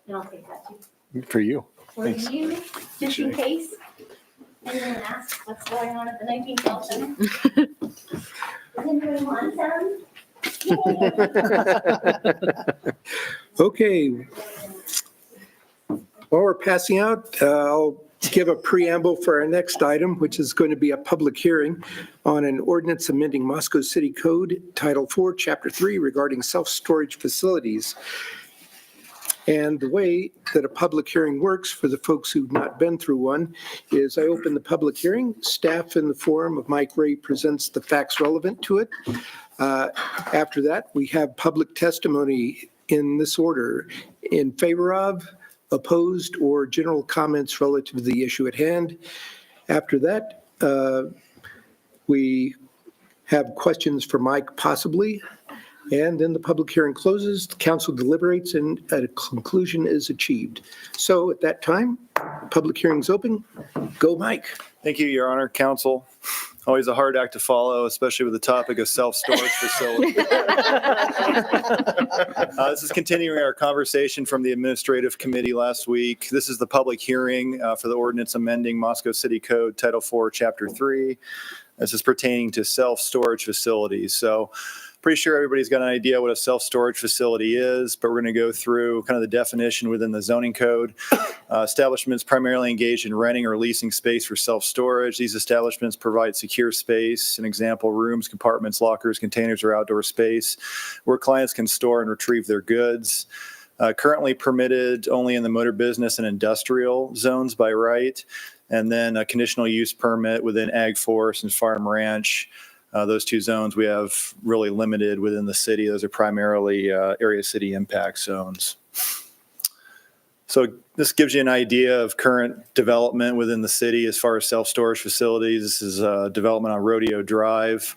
and I'll take that too. For you. For Thanks. you, just in case anyone asks what's going on at the 1912 Center. Does anybody want some? Okay. While we're passing out, I'll give a preamble for our next item, which is going to be a public hearing on an ordinance amending Moscow City Code, Title 4, Chapter 3, regarding self-storage facilities. And the way that a public hearing works, for the folks who've not been through one, is I open the public hearing. Staff in the form of Mike Ray presents the facts relevant to it. After that, we have public testimony in this order: in favor of, opposed, or general comments relative to the issue at hand. After that, we have questions for Mike possibly, and then the public hearing closes, the council deliberates, and a conclusion is achieved. So at that time, public hearing's open. Go, Mike. Thank you, Your Honor, Council. Always a hard act to follow, especially with the topic of self-storage facilities. This is continuing our conversation from the Administrative Committee last week. This is the public hearing for the ordinance amending Moscow City Code, Title 4, Chapter 3. This is pertaining to self-storage facilities. So pretty sure everybody's got an idea what a self-storage facility is, but we're going to go through kind of the definition within the zoning code. Establishments primarily engaged in renting or leasing space for self-storage. These establishments provide secure space, an example, rooms, compartments, lockers, containers, or outdoor space where clients can store and retrieve their goods. Currently permitted only in the motor business and industrial zones by right, and then a conditional use permit within ag, forest, and farm ranch. Those two zones we have really limited within the city. Those are primarily area city impact zones. So this gives you an idea of current development within the city as far as self-storage facilities. This is development on Rodeo Drive.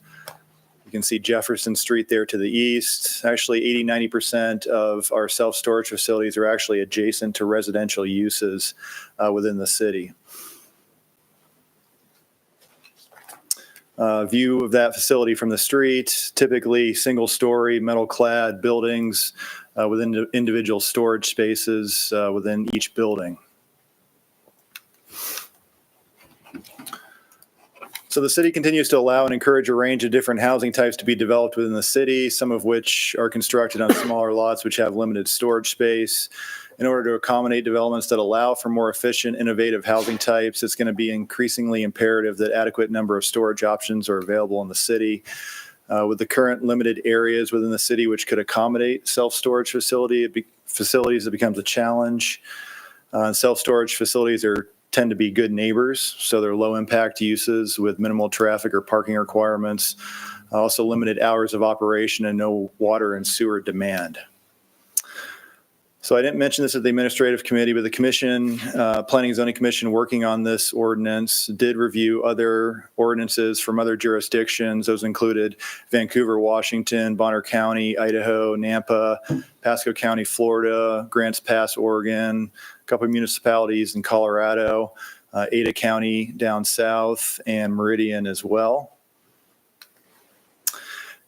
You can see Jefferson Street there to the east. Actually, 80-90% of our self-storage facilities are actually adjacent to residential uses within the city. View of that facility from the street, typically single-story, metal-clad buildings with individual storage spaces within each building. So the city continues to allow and encourage a range of different housing types to be developed within the city, some of which are constructed on smaller lots which have limited storage space. In order to accommodate developments that allow for more efficient, innovative housing types, it's going to be increasingly imperative that adequate number of storage options are available in the city. With the current limited areas within the city which could accommodate self-storage facilities, it becomes a challenge. Self-storage facilities are tend to be good neighbors, so they're low impact uses with minimal traffic or parking requirements. Also limited hours of operation and no water and sewer demand. So I didn't mention this at the administrative committee, but the commission, Planning and Zoning Commission working on this ordinance did review other ordinances from other jurisdictions. Those included Vancouver, Washington, Bonner County, Idaho, Nampa, Pasco County, Florida, Grants Pass, Oregon, a couple of municipalities in Colorado, Ada County down south, and Meridian as well.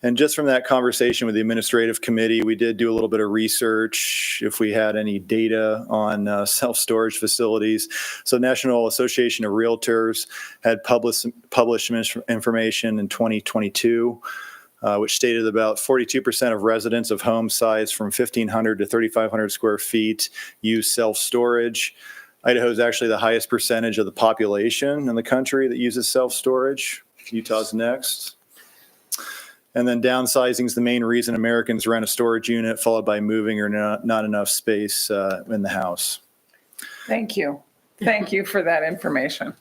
And just from that conversation with the administrative committee, we did do a little bit of research if we had any data on self-storage facilities. So National Association of Realtors had published information in 2022, which stated about 42% of residents of home size from 1,500 to 3,500 square feet use self-storage. Idaho is actually the highest percentage of the population in the country that uses self-storage. Utah's next. And then downsizing is the main reason Americans rent a storage unit, followed by moving or not enough space in the house. Thank you. Thank you for that information.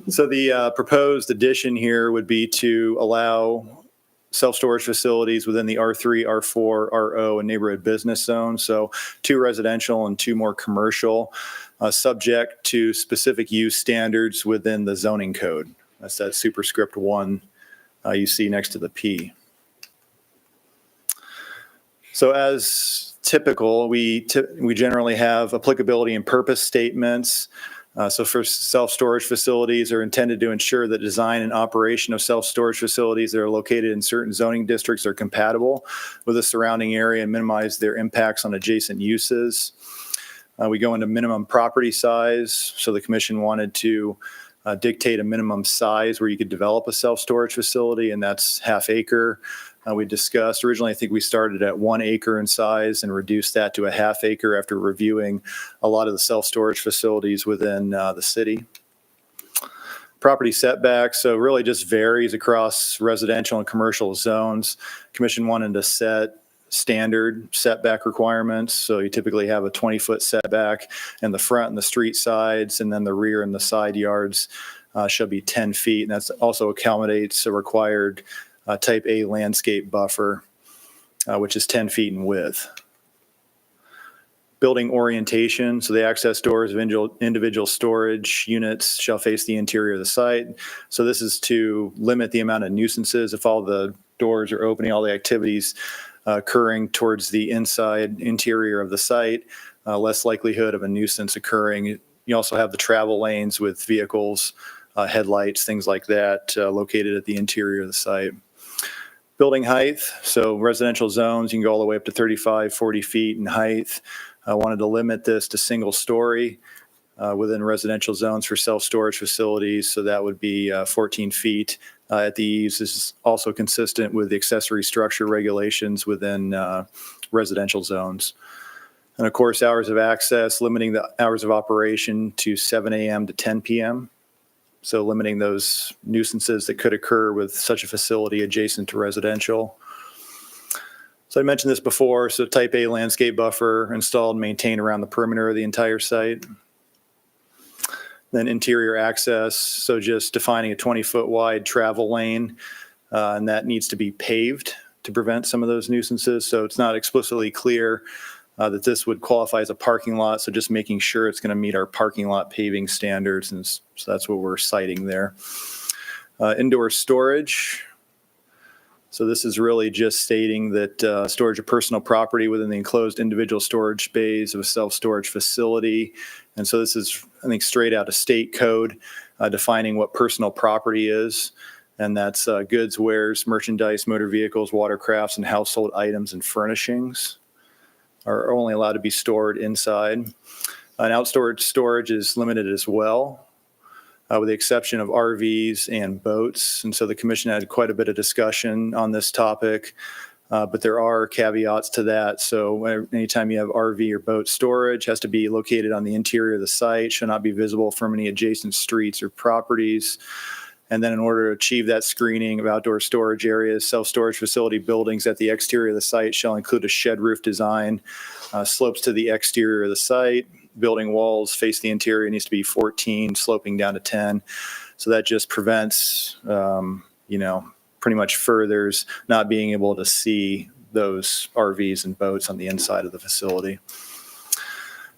So the proposed addition here would be to allow self-storage facilities within the R3, R4, RO, and neighborhood business zone. So 2 residential and 2 more commercial, subject to specific use standards within the zoning code. That's that superscript 1 you see next to the P. So as typical, we generally have applicability and purpose statements. So for self-storage facilities are intended to ensure that design and operation of self-storage facilities that are located in certain zoning districts are compatible with the surrounding area and minimize their impacts on adjacent uses. We go into minimum property size. So the commission wanted to dictate a minimum size where you could develop a self-storage facility, and that's ½ acre. We discussed originally, I think we started at 1 acre in size and reduced that to a ½ acre after reviewing a lot of the self-storage facilities within the city. Property setbacks, so really just varies across residential and commercial zones. Commission wanted to set standard setback requirements. So you typically have a 20-foot setback in the front and the street sides, and then the rear and the side yards shall be 10 feet. And that also accommodates a required type A landscape buffer, which is 10 feet in width. Building orientation, so the access doors of individual storage units shall face the interior of the site. So this is to limit the amount of nuisances. If all the doors are opening, all the activities occurring towards the interior of the site, less likelihood of a nuisance occurring. You also have the travel lanes with vehicles, headlights, things like that located at the interior of the site. Building height, so residential zones, you can go all the way up to 35, 40 feet in height. I wanted to limit this to single story within residential zones for self-storage facilities, so that would be 14 feet. At the eaves. This is also consistent with the accessory structure regulations within residential zones. And of course, hours of access, limiting the hours of operation to 7 a.m. to 10 p.m. So limiting those nuisances that could occur with such a facility adjacent to residential. So I mentioned this before, so type A landscape buffer installed and maintained around the perimeter of the entire site. Then interior access, so just defining a 20-foot wide travel lane, and that needs to be paved to prevent some of those nuisances. So it's not explicitly clear that this would qualify as a parking lot, so just making sure it's going to meet our parking lot paving standards, and so that's what we're citing there. Indoor storage. So this is really just stating that storage of personal property within the enclosed individual storage bays of a self-storage facility. And so this is, I think, straight out of state code defining what personal property is. And that's goods, wares, merchandise, motor vehicles, watercrafts, and household items and furnishings are only allowed to be stored inside. And outdoor storage is limited as well, with the exception of RVs and boats. And so the commission had quite a bit of discussion on this topic, but there are caveats to that. So anytime you have RV or boat storage, it has to be located on the interior of the site, should not be visible from any adjacent streets or properties. And then in order to achieve that screening of outdoor storage areas, self-storage facility buildings at the exterior of the site shall include a shed roof design, slopes to the exterior of the site, building walls face the interior, it needs to be 14, sloping down to 10. So that just prevents, pretty much furthers not being able to see those RVs and boats on the inside of the facility.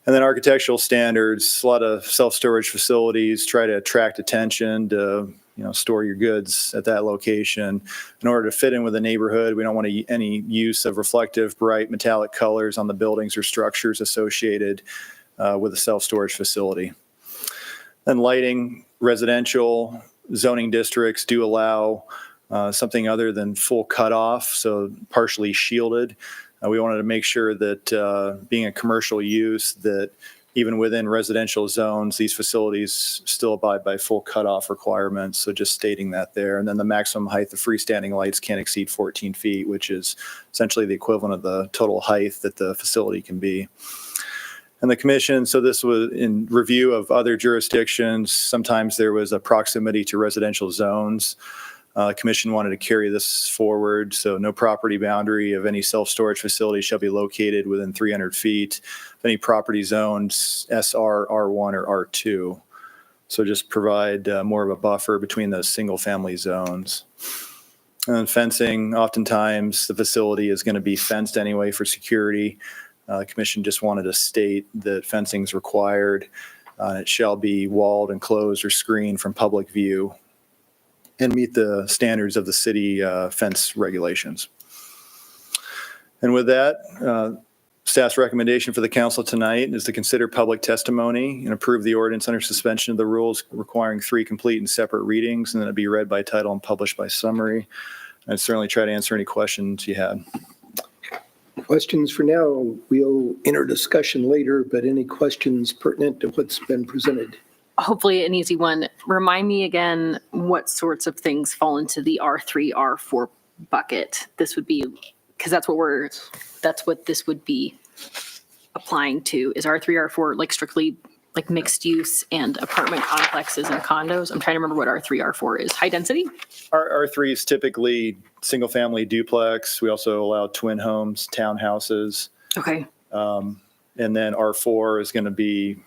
And then architectural standards, a lot of self-storage facilities try to attract attention to, store your goods at that location. In order to fit in with the neighborhood, we don't want any use of reflective, bright, metallic colors on the buildings or structures associated with a self-storage facility. And lighting, residential zoning districts do allow something other than full cutoff, so partially shielded. We wanted to make sure that being a commercial use, that even within residential zones, these facilities still abide by full cutoff requirements. So just stating that there. And then the maximum height of freestanding lights can't exceed 14 feet, which is essentially the equivalent of the total height that the facility can be. And the commission, so this was in review of other jurisdictions. Sometimes there was a proximity to residential zones. Commission wanted to carry this forward, so no property boundary of any self-storage facility shall be located within 300 feet of any property zoned SR, R1, or R2. So just provide more of a buffer between those single-family zones. And then fencing, oftentimes the facility is going to be fenced anyway for security. The commission just wanted to state that fencing is required. It shall be walled, enclosed, or screened from public view, and meet the standards of the city fence regulations. And with that, staff's recommendation for the council tonight is to consider public testimony and approve the ordinance under suspension of the rules requiring 3 complete and separate readings, and then it'd be read by title and published by summary. I'd certainly try to answer any questions you had. Questions for now. We'll enter discussion later, but any questions pertinent to what's been presented? Hopefully an easy one. Remind me again what sorts of things fall into the R3, R4 bucket. This would be, because that's what this would be applying to. Is R3, R4 like strictly like mixed use and apartment complexes and condos? I'm trying to remember what R3, R4 is. High density? R3 is typically single family duplex. We also allow twin homes, townhouses. Okay. And then R4 is going to be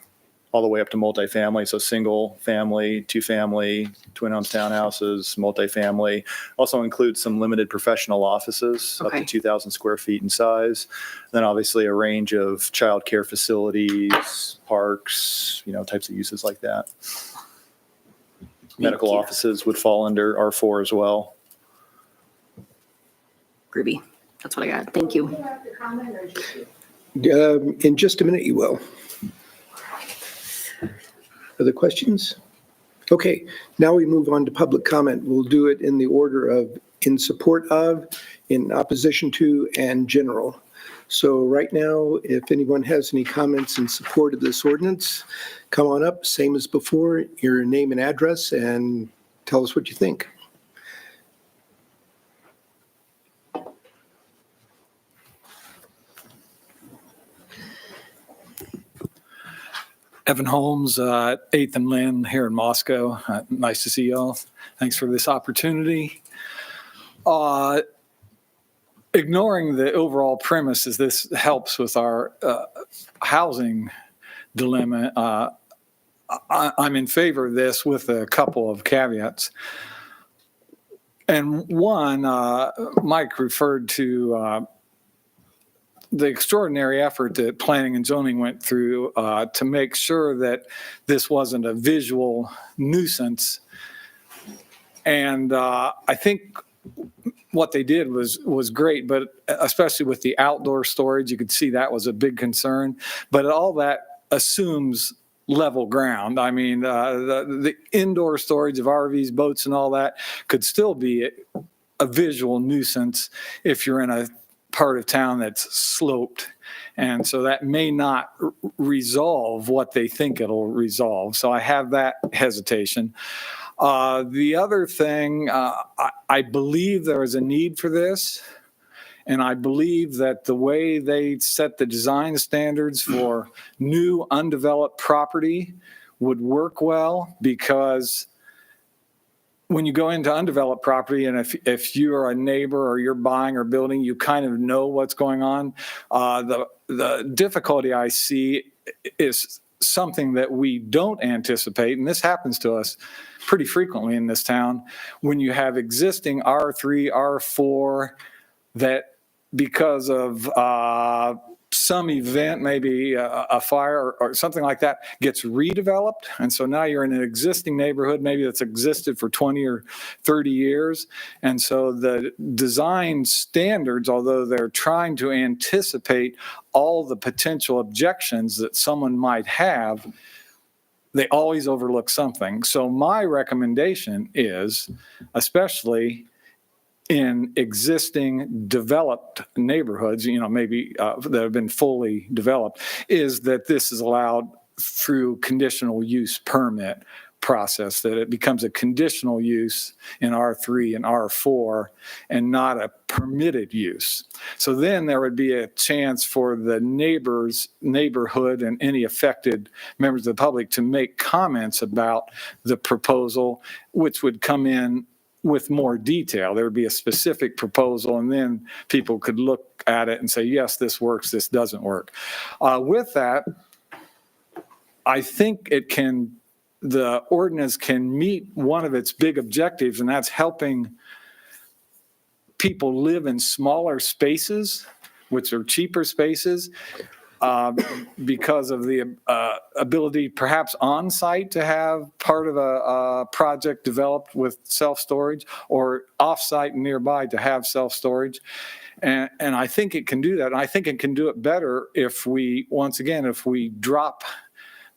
all the way up to multifamily. So single family, 2-family, twin homes, townhouses, multifamily. Also includes some limited professional offices up to 2,000 square feet in size. And then obviously a range of childcare facilities, parks, types of uses like that. Medical offices would fall under R4 as well. Groovy. That's what I got. Thank you. In just a minute, you will. Other questions? Okay, now we move on to public comment. We'll do it in the order of in support of, in opposition to, and general. So right now, if anyone has any comments in support of this ordinance, come on up, same as before, your name and address, and tell us what you think. Evan Holmes, 8th and Lynn here in Moscow. Nice to see you all. Thanks for this opportunity. Ignoring the overall premise is this helps with our housing dilemma. I'm in favor of this with a couple of caveats. And one, Mike referred to the extraordinary effort that planning and zoning went through to make sure that this wasn't a visual nuisance. And I think what they did was great, but especially with the outdoor storage, you could see that was a big concern. But all that assumes level ground. I mean, the indoor storage of RVs, boats, and all that could still be a visual nuisance if you're in a part of town that's sloped. And so that may not resolve what they think it'll resolve. So I have that hesitation. The other thing, I believe there is a need for this. And I believe that the way they set the design standards for new undeveloped property would work well, because when you go into undeveloped property, and if you're a neighbor or you're buying or building, you kind of know what's going on. The difficulty I see is something that we don't anticipate, and this happens to us pretty frequently in this town, when you have existing R3, R4 that because of some event, maybe a fire or something like that, gets redeveloped. And so now you're in an existing neighborhood, maybe that's existed for 20 or 30 years. And so the design standards, although they're trying to anticipate all the potential objections that someone might have, they always overlook something. So my recommendation is, especially in existing developed neighborhoods, maybe that have been fully developed, is that this is allowed through conditional use permit process, that it becomes a conditional use in R3 and R4 and not a permitted use. So then there would be a chance for the neighborhood and any affected members of the public to make comments about the proposal, which would come in with more detail. There would be a specific proposal, and then people could look at it and say, yes, this works, this doesn't work. With that, I think the ordinance can meet one of its big objectives, and that's helping people live in smaller spaces, which are cheaper spaces, because of the ability perhaps on site to have part of a project developed with self-storage, or off-site and nearby to have self-storage. And I think it can do that. And I think it can do it better if we drop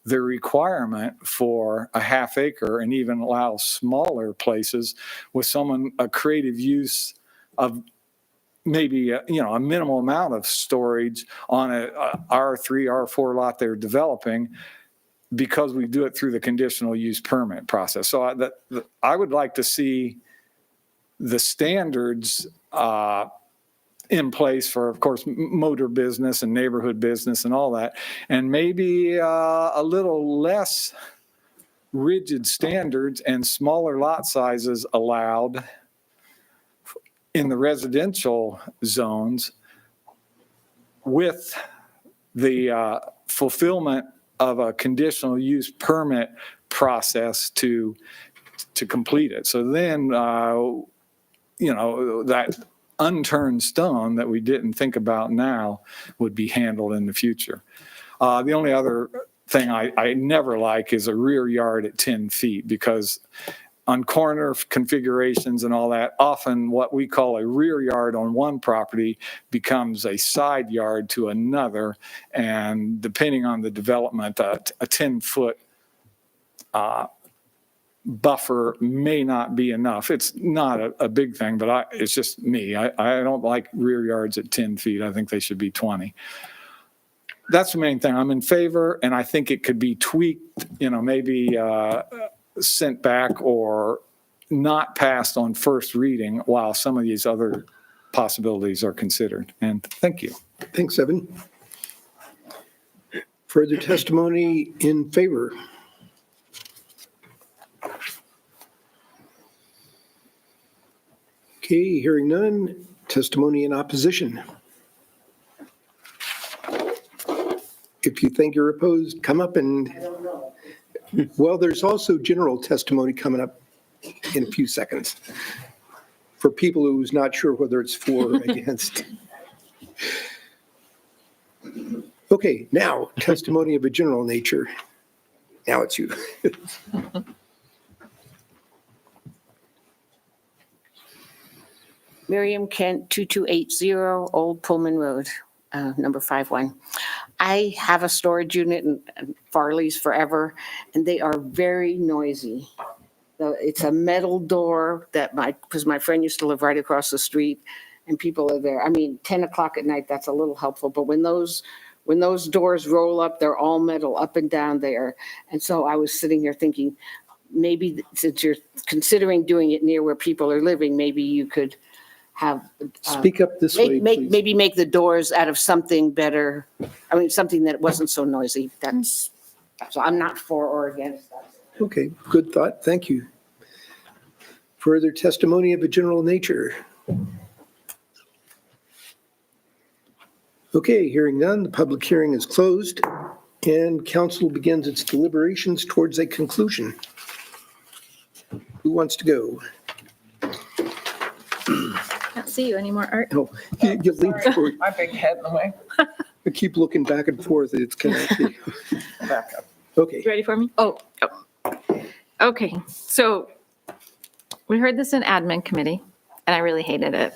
the requirement for a half acre and even allow smaller places with a creative use of maybe a minimal amount of storage on a R3, R4 lot they're developing, because we do it through the conditional use permit process. So I would like to see the standards in place for, of course, motor business and neighborhood business and all that, and maybe a little less rigid standards and smaller lot sizes allowed in the residential zones, with the fulfillment of a conditional use permit process to complete it. So then, that unturned stone that we didn't think about now would be handled in the future. The only other thing I never like is a rear yard at 10 feet, because on corner configurations and all that, often what we call a rear yard on one property becomes a side yard to another. And depending on the development, a 10-foot buffer may not be enough. It's not a big thing, but it's just me. I don't like rear yards at 10 feet. I think they should be 20. That's the main thing. I'm in favor, and I think it could be tweaked, maybe sent back or not passed on first reading while some of these other possibilities are considered. And thank you. Thanks, Evan. Further testimony in favor? Okay, hearing none. Testimony in opposition. If you think you're opposed, come up and... Well, there's also general testimony coming up in a few seconds for people who's not sure whether it's for or against. Okay, now testimony of a general nature. Now it's you. Miriam Kent, 2280 Old Pullman Road, number 51. I have a storage unit in Farley's forever, and they are very noisy. It's a metal door because my friend used to live right across the street, and people are there. 10 o'clock at night, that's a little helpful, but when those doors roll up, they're all metal up and down there. And so I was sitting here thinking, maybe since you're considering doing it near where people are living, maybe you could have Speak up this way, please. maybe make the doors out of something better. Something that wasn't so noisy. So I'm not for or against that. Okay, good thought. Thank you. Further testimony of a general nature. Okay, hearing none, the public hearing is closed. And council begins its deliberations towards a conclusion. Who wants to go? Can't see you anymore, Art. No, you lean forward. My big head in the way. I keep looking back and forth. It's kind of, Back up. okay. You ready for me? Oh. Okay, so we heard this in admin committee, and I really hated it.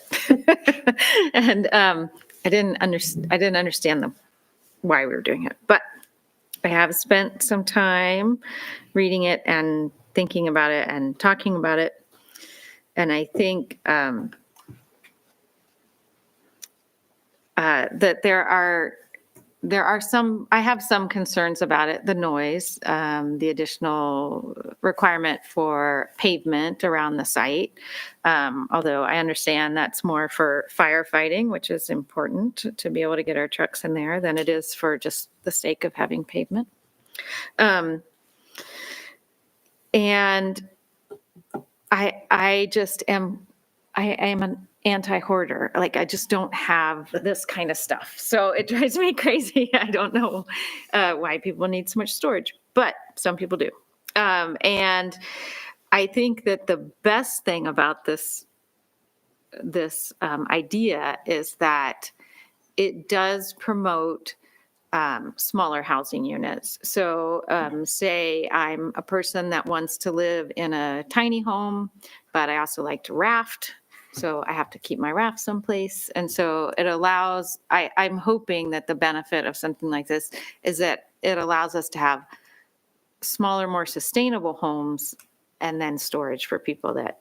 And I didn't understand why we were doing it, but I have spent some time reading it and thinking about it and talking about it. And I think that there are some, I have some concerns about it, the noise, the additional requirement for pavement around the site. Although I understand that's more for firefighting, which is important to be able to get our trucks in there than it is for just the sake of having pavement. And I just am, I am an anti-hoarder. Like, I just don't have this kind of stuff. So it drives me crazy. I don't know why people need so much storage, but some people do. And I think that the best thing about this idea is that it does promote smaller housing units. So say I'm a person that wants to live in a tiny home, but I also like to raft. So I have to keep my raft someplace. And so it allows, I'm hoping that the benefit of something like this is that it allows us to have smaller, more sustainable homes and then storage for people that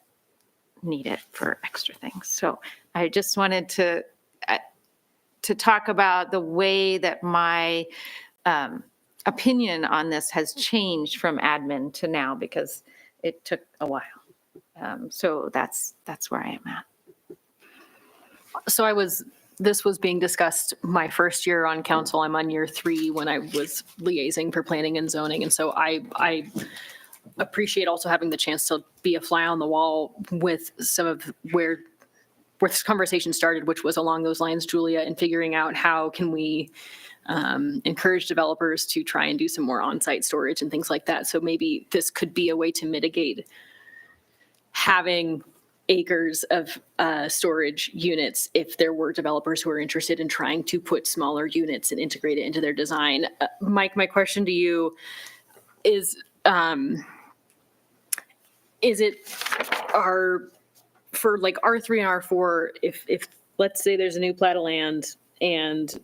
need it for extra things. So I just wanted to talk about the way that my opinion on this has changed from admin to now, because it took a while. So that's where I am at. So this was being discussed my first year on council. I'm on year 3 when I was liaising for planning and zoning. And so I appreciate also having the chance to be a fly on the wall with some of where this conversation started, which was along those lines, Julia, and figuring out how can we encourage developers to try and do some more on-site storage and things like that. So maybe this could be a way to mitigate having acres of storage units if there were developers who are interested in trying to put smaller units and integrate it into their design. Mike, my question to you is it for like R3 and R4, if let's say there's a new plat of land and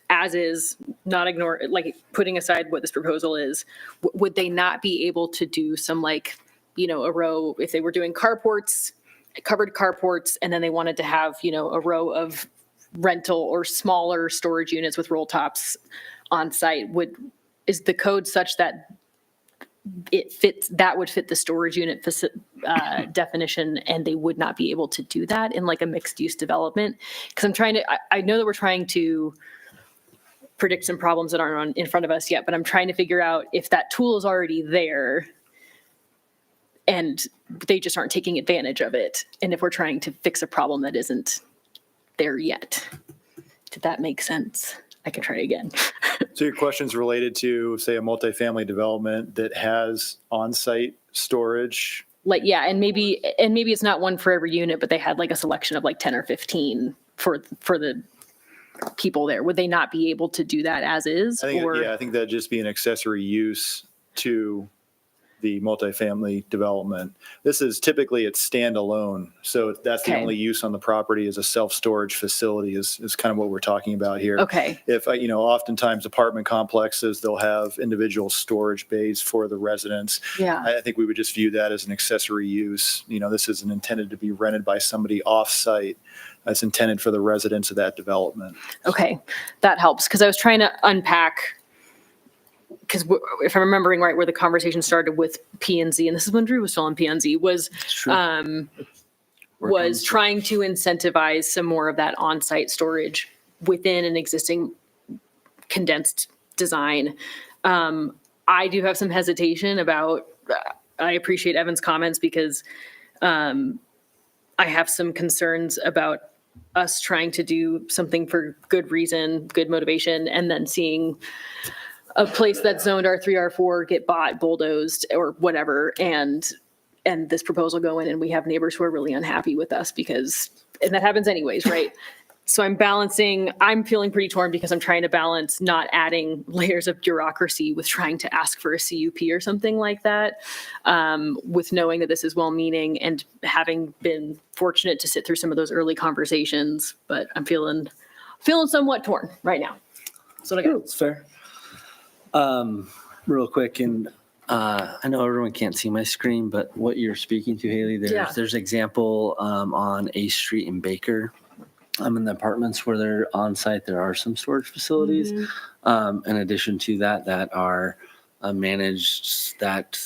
as is, not ignore, like putting aside what this proposal is, would they not be able to do some like, a row, if they were doing carports, covered carports, and then they wanted to have, a row of rental or smaller storage units with roll tops on site, is the code such that that would fit the storage unit definition, and they would not be able to do that in like a mixed use development? Because I know that we're trying to predict some problems that aren't in front of us yet, but I'm trying to figure out if that tool is already there and they just aren't taking advantage of it, and if we're trying to fix a problem that isn't there yet. Did that make sense? I can try again. So your question's related to, say, a multifamily development that has on-site storage? Like, yeah, and maybe it's not one for every unit, but they had like a selection of like 10 or 15 for the people there. Would they not be able to do that as is? I think that'd just be an accessory use to the multifamily development. This is typically it's standalone. So that's the only use on the property is a self-storage facility is kind of what we're talking about here. Okay. If, oftentimes apartment complexes, they'll have individual storage bays for the residents. Yeah. I think we would just view that as an accessory use. This isn't intended to be rented by somebody off-site. It's intended for the residents of that development. Okay, that helps, because I was trying to unpack, because if I'm remembering right, where the conversation started with P&Z, and this is when Drew was still on P&Z, was trying to incentivize some more of that on-site storage within an existing condensed design. I do have some hesitation about, I appreciate Evan's comments because I have some concerns about us trying to do something for good reason, good motivation, and then seeing a place that's zoned R3, R4 get bought, bulldozed, or whatever, and this proposal go in, and we have neighbors who are really unhappy with us because, and that happens anyways, right? So I'm feeling pretty torn because I'm trying to balance not adding layers of bureaucracy with trying to ask for a CUP or something like that, with knowing that this is well-meaning and having been fortunate to sit through some of those early conversations, but I'm feeling somewhat torn right now. That's what I got. It's fair. Real quick, and I know everyone can't see my screen, but what you're speaking to, Haley, there's example on A Street in Baker. In the apartments where they're on site, there are some storage facilities. In addition to that are managed, that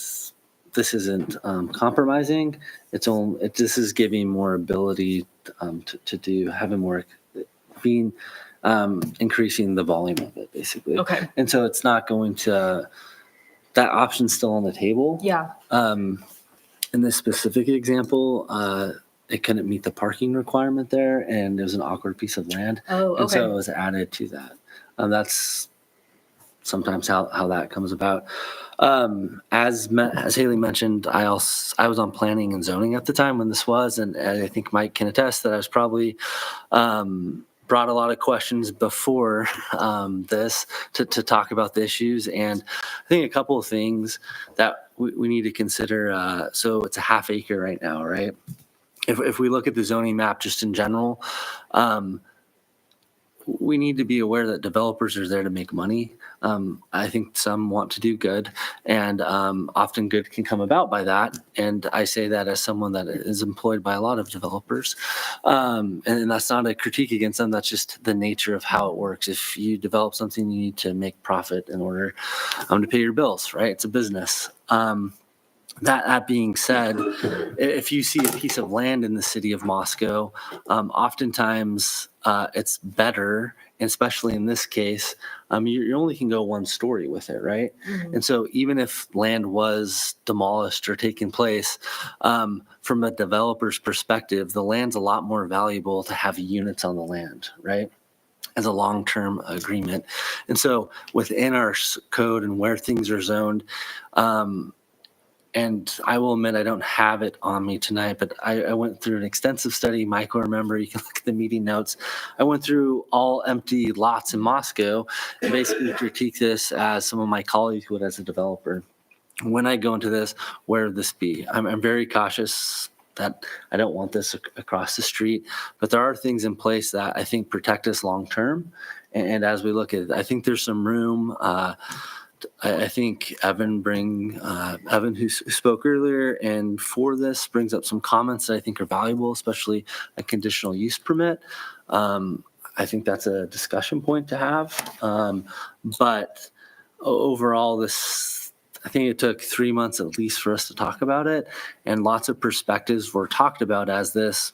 this isn't compromising. This is giving more ability to do, having more, being, increasing the volume of it, basically. Okay. And so it's not going to, that option's still on the table. Yeah. In this specific example, it couldn't meet the parking requirement there, and it was an awkward piece of land. Oh, okay. And so it was added to that. That's sometimes how that comes about. As Haley mentioned, I was on planning and zoning at the time when this was, and I think Mike can attest that I was probably brought a lot of questions before this to talk about the issues. And I think a couple of things that we need to consider. So it's a half acre right now, right? If we look at the zoning map just in general, we need to be aware that developers are there to make money. I think some want to do good, and often good can come about by that. And I say that as someone that is employed by a lot of developers. And that's not a critique against them. That's just the nature of how it works. If you develop something, you need to make profit in order to pay your bills, right? It's a business. That being said, if you see a piece of land in the city of Moscow, oftentimes it's better, and especially in this case, you only can go one story with it, right? Mm-hmm. And so even if land was demolished or taken place, from a developer's perspective, the land's a lot more valuable to have units on the land, right? As a long-term agreement. And so within our code and where things are zoned, and I will admit I don't have it on me tonight, but I went through an extensive study. Mike will remember, you can look at the meeting notes. I went through all empty lots in Moscow and basically critique this as some of my colleagues would as a developer. When I go into this, where would this be? I'm very cautious that I don't want this across the street, but there are things in place that I think protect us long-term. And as we look at it, I think there's some room. I think Evan, who spoke earlier, and for this brings up some comments that I think are valuable, especially a conditional use permit. I think that's a discussion point to have. But overall, I think it took 3 months at least for us to talk about it, and lots of perspectives were talked about as this.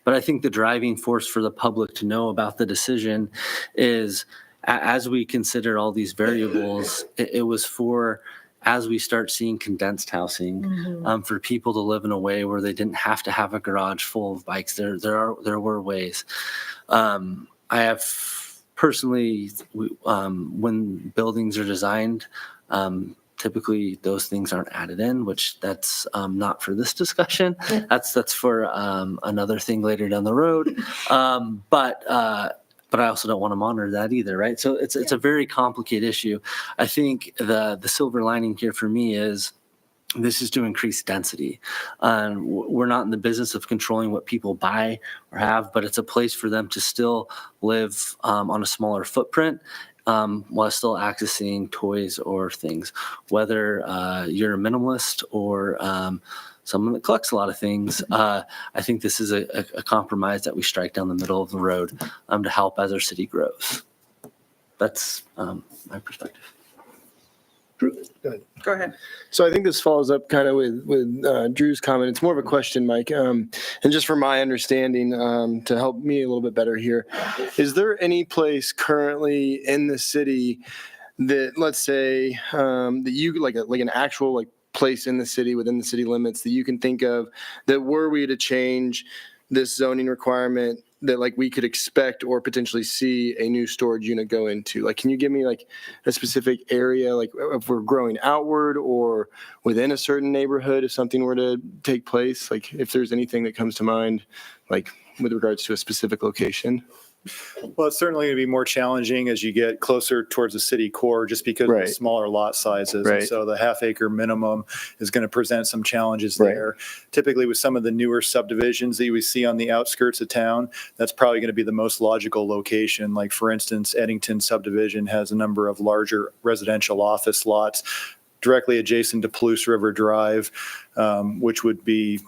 But I think the driving force for the public to know about the decision is, as we consider all these variables, it was for, as we start seeing condensed housing, for people to live in a way where they didn't have to have a garage full of bikes. There were ways. I have personally, when buildings are designed, typically those things aren't added in, which that's not for this discussion. That's for another thing later down the road. But I also don't want to monitor that either, right? So it's a very complicated issue. I think the silver lining here for me is this is to increase density. We're not in the business of controlling what people buy or have, but it's a place for them to still live on a smaller footprint while still accessing toys or things. Whether you're a minimalist or someone that collects a lot of things, I think this is a compromise that we strike down the middle of the road to help as our city grows. That's my perspective. Go ahead. So I think this follows up kind of with Drew's comment. It's more of a question, Mike. And just for my understanding, to help me a little bit better here, is there any place currently in the city that, let's say, that you like an actual place in the city within the city limits that you can think of that were we to change this zoning requirement that like we could expect or potentially see a new storage unit go into? Like, can you give me like a specific area, like if we're growing outward or within a certain neighborhood, if something were to take place? Like, if there's anything that comes to mind, like with regards to a specific location? Well, it's certainly going to be more challenging as you get closer towards the city core, just because of the smaller lot sizes. And so the half-acre minimum is going to present some challenges there. Typically, with some of the newer subdivisions that you would see on the outskirts of town, that's probably going to be the most logical location. Like, for instance, Eddington subdivision has a number of larger residential office lots directly adjacent to Palouse River Drive, which would be,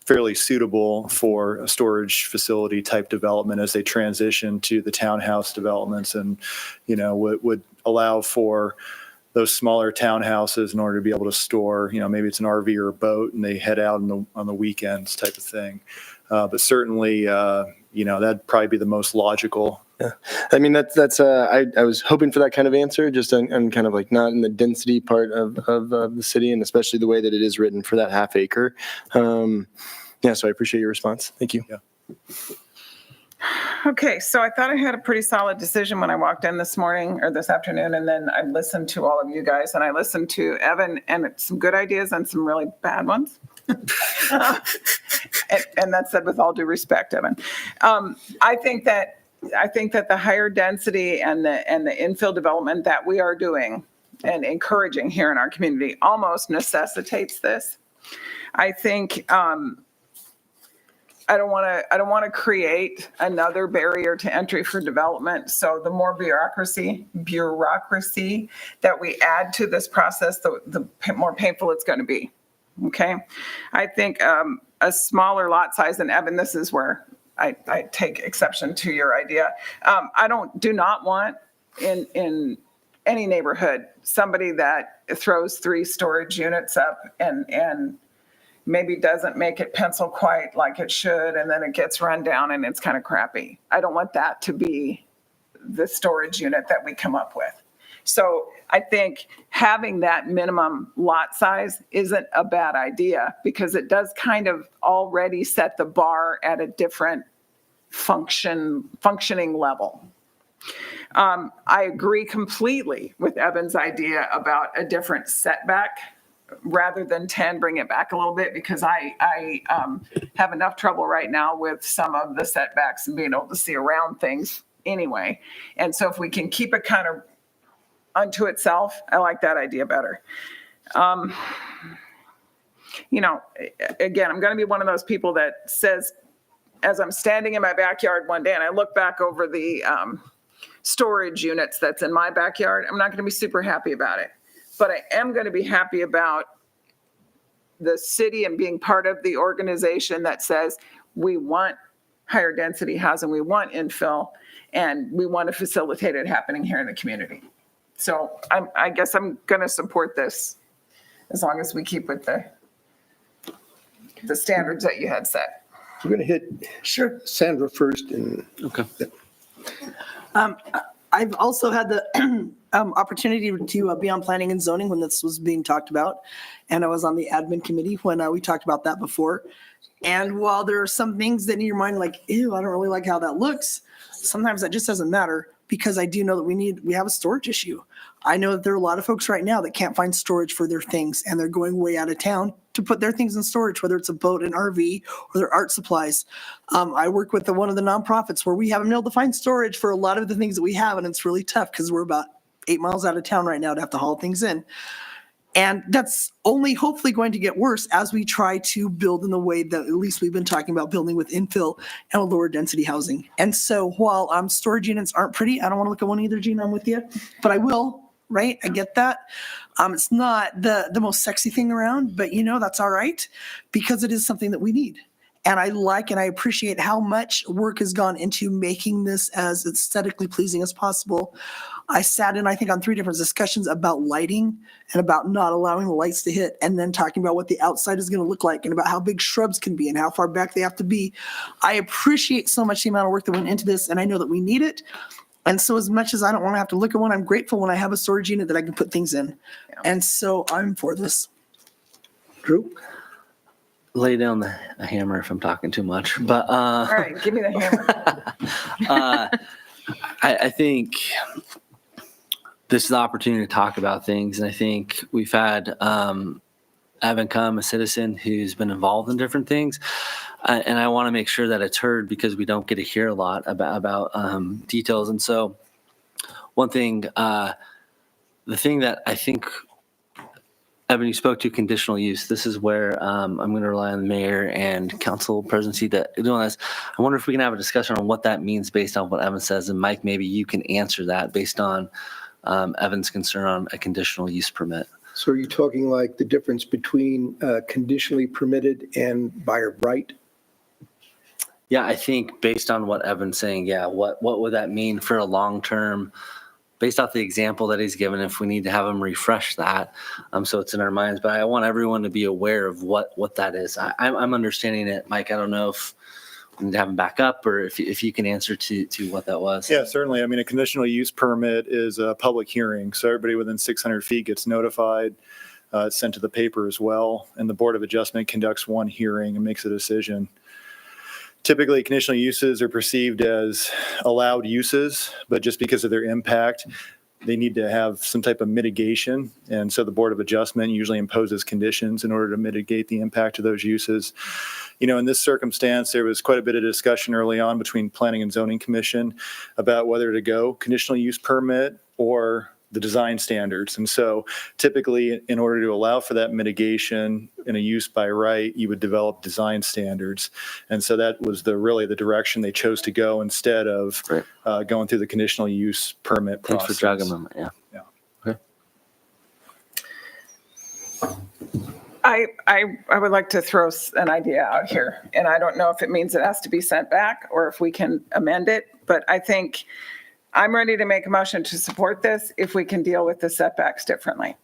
fairly suitable for a storage facility type development as they transition to the townhouse developments, and would allow for those smaller townhouses in order to be able to store, maybe it's an RV or a boat and they head out on the weekends type of thing. But certainly, that'd probably be the most logical. Yeah. I mean, I was hoping for that kind of answer, just on kind of like not in the density part of the city, and especially the way that it is written for that half acre. So I appreciate your response. Thank you. Yeah. Okay, so I thought I had a pretty solid decision when I walked in this morning or this afternoon, and then I listened to all of you guys, and I listened to Evan, and some good ideas and some really bad ones. and that's said with all due respect, Evan. I think that the higher density and the infill development that we are doing and encouraging here in our community almost necessitates this. I think I don't want to create another barrier to entry for development. So the more bureaucracy that we add to this process, the more painful it's going to be. Okay, I think a smaller lot size, and Evan, this is where I take exception to your idea. I do not want in any neighborhood somebody that throws 3 storage units up and maybe doesn't make it pencil quite like it should, and then it gets run down and it's kind of crappy. I don't want that to be the storage unit that we come up with. So I think having that minimum lot size isn't a bad idea, because it does kind of already set the bar at a different functioning level. I agree completely with Evan's idea about a different setback. Rather than 10, bring it back a little bit, because I have enough trouble right now with some of the setbacks and being able to see around things anyway. And so if we can keep it kind of unto itself, I like that idea better. Again, I'm going to be one of those people that says, as I'm standing in my backyard one day and I look back over the storage units that's in my backyard, I'm not going to be super happy about it. But I am going to be happy about the city and being part of the organization that says we want higher density housing, we want infill, and we want to facilitate it happening here in the community. So I guess I'm going to support this as long as we keep with the standards that you had set. We're going to hit Sandra first. And Okay. I've also had the opportunity to be on planning and zoning when this was being talked about. And I was on the admin committee when we talked about that before. And while there are some things that in your mind like, ew, I don't really like how that looks, sometimes that just doesn't matter, because I do know that we have a storage issue. I know that there are a lot of folks right now that can't find storage for their things, and they're going way out of town to put their things in storage, whether it's a boat, an RV, or their art supplies. I work with one of the nonprofits where we haven't been able to find storage for a lot of the things that we have, and it's really tough because we're about 8 miles out of town right now to have to haul things in. And that's only hopefully going to get worse as we try to build in the way that at least we've been talking about building with infill and lower density housing. And so while storage units aren't pretty, I don't want to look at one either, Gene, I'm with you, but I will, right? I get that. It's not the most sexy thing around, but that's all right, because it is something that we need. And I like and I appreciate how much work has gone into making this as aesthetically pleasing as possible. I sat in, I think, on 3 different discussions about lighting and about not allowing the lights to hit, and then talking about what the outside is going to look like and about how big shrubs can be and how far back they have to be. I appreciate so much the amount of work that went into this, and I know that we need it. And so as much as I don't want to have to look at one, I'm grateful when I have a storage unit that I can put things in. And so I'm for this. Drew? lay down a hammer if I'm talking too much, but All right, give me the hammer. I think this is the opportunity to talk about things, and I think we've had Evan come, a citizen who's been involved in different things, and I want to make sure that it's heard because we don't get to hear a lot about details. And so, one thing, the thing that I think, Evan, you spoke to conditional use. This is where I'm going to rely on the mayor and council presidency that doing this. I wonder if we can have a discussion on what that means based on what Evan says, and Mike, maybe you can answer that based on Evan's concern on a conditional use permit. So are you talking like the difference between conditionally permitted and by right? Yeah, I think based on what Evan's saying, yeah, what would that mean for a long-term, based off the example that he's given, if we need to have him refresh that, so it's in our minds. But I want everyone to be aware of what that is. I'm understanding it, Mike. I don't know if we need to have him back up or if you can answer to what that was. Yeah, certainly. I mean, a conditional use permit is a public hearing, so everybody within 600 feet gets notified. It's sent to the paper as well, and the Board of Adjustment conducts one hearing and makes a decision. Typically, conditional uses are perceived as allowed uses, but just because of their impact, they need to have some type of mitigation. And so the Board of Adjustment usually imposes conditions in order to mitigate the impact of those uses. You know, in this circumstance, there was quite a bit of discussion early on between Planning and Zoning Commission about whether to go conditional use permit or the design standards. And so typically, in order to allow for that mitigation in a use by right, you would develop design standards. And so that was really the direction they chose to go instead of going through the conditional use permit Thanks process. for jogging them. Yeah. I would like to throw an idea out here, and I don't know if it means it has to be sent back or if we can amend it, but I think I'm ready to make a motion to support this if we can deal with the setbacks differently.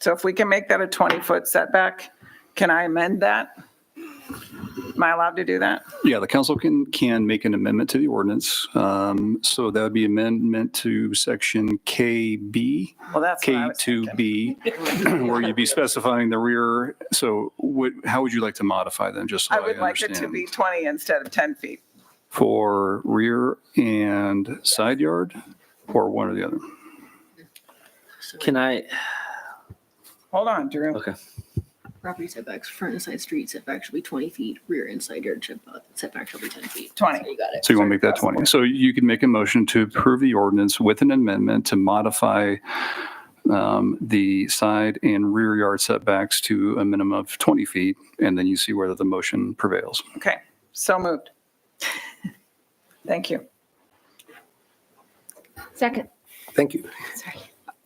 So if we can make that a 20-foot setback, can I amend that? Am I allowed to do that? Yeah, the council can make an amendment to the ordinance. So that would be amendment to section KB, Well, that's what I was thinking. K2B, where you'd be specifying the rear. So how would you like to modify them, just so I I would like it to understand? be 20 instead of 10 feet. For rear and side yard, or one or the other? Can I? Hold on, Drew. Okay. Property setbacks, front and side street setback shall be 20 feet, rear and side yard setback shall be 10 feet. 20. So you got it. So you want to make that 20. So you could make a motion to approve the ordinance with an amendment to modify the side and rear yard setbacks to a minimum of 20 feet, and then you see whether the motion prevails. Okay, so moved. Thank you. Second. Thank you.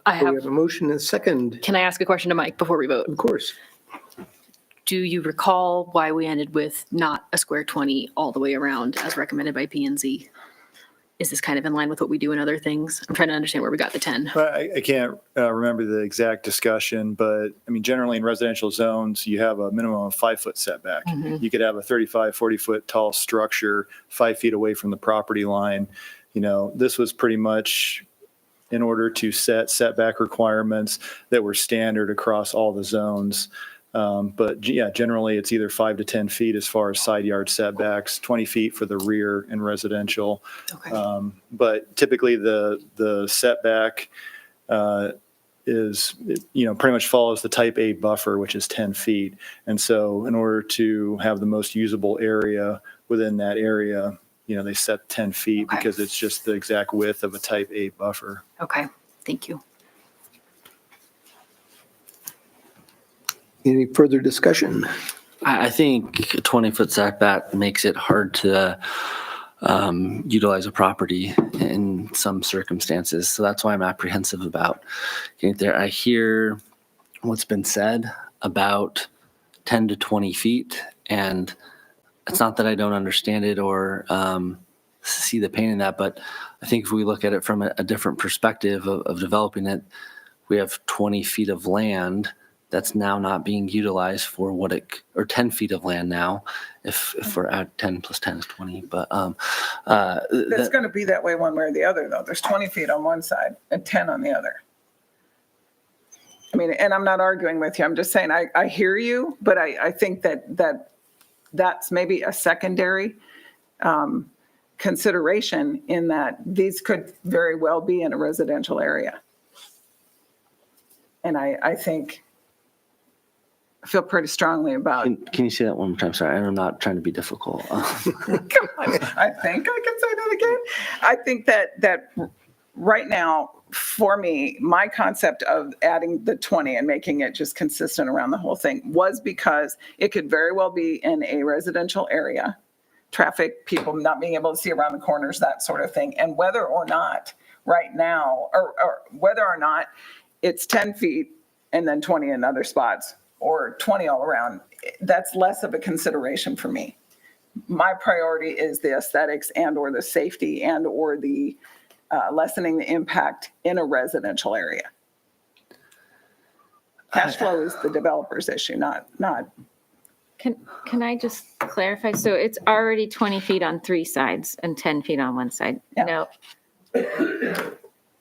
I We have, have a motion and a second, can I ask a question to Mike before we vote? of course. Do you recall why we ended with not a square 20 all the way around as recommended by P and Z? Is this kind of in line with what we do in other things? I'm trying to understand where we got the 10. But I can't remember the exact discussion, but I mean, generally in residential zones, you have a minimum of 5-foot setback. You could have a 35, 40-foot tall structure 5 feet away from the property line. You know, this was pretty much in order to set setback requirements that were standard across all the zones. But yeah, generally it's either 5 to 10 feet as far as side yard setbacks, 20 feet for the rear in residential. Okay. But typically the setback is, you know, pretty much follows the type A buffer, which is 10 feet. And so in order to have the most usable area within that area, you know, they set 10 feet Okay. because it's just the exact width of a type A buffer. Okay, thank you. Any further discussion? I think a 20-foot setback makes it hard to utilize a property in some circumstances. So that's why I'm apprehensive about getting there. I hear what's been said about 10 to 20 feet, and it's not that I don't understand it or see the pain in that, but I think if we look at it from a different perspective of developing it, we have 20 feet of land that's now not being utilized for what or 10 feet of land now, if we're at 10 plus 10 is 20, but It's going to be that way one way or the other, though. There's 20 feet on one side and 10 on the other. I mean, and I'm not arguing with you. I'm just saying, I hear you, but I think that's maybe a secondary consideration in that these could very well be in a residential area. And I think, I feel pretty strongly about, Can you say that one more time? Sorry, I'm not trying to be difficult. come on, I think I can say that again. I think that right now, for me, my concept of adding the 20 and making it just consistent around the whole thing was because it could very well be in a residential area, traffic, people not being able to see around the corners, that sort of thing. And whether or not right now, or whether or not it's 10 feet and then 20 in other spots, or 20 all around, that's less of a consideration for me. My priority is the aesthetics and or the safety and or the lessening the impact in a residential area. Cash flow is the developer's issue, not. Can I just clarify? So it's already 20 feet on 3 sides and 10 feet on one side? Yeah. No.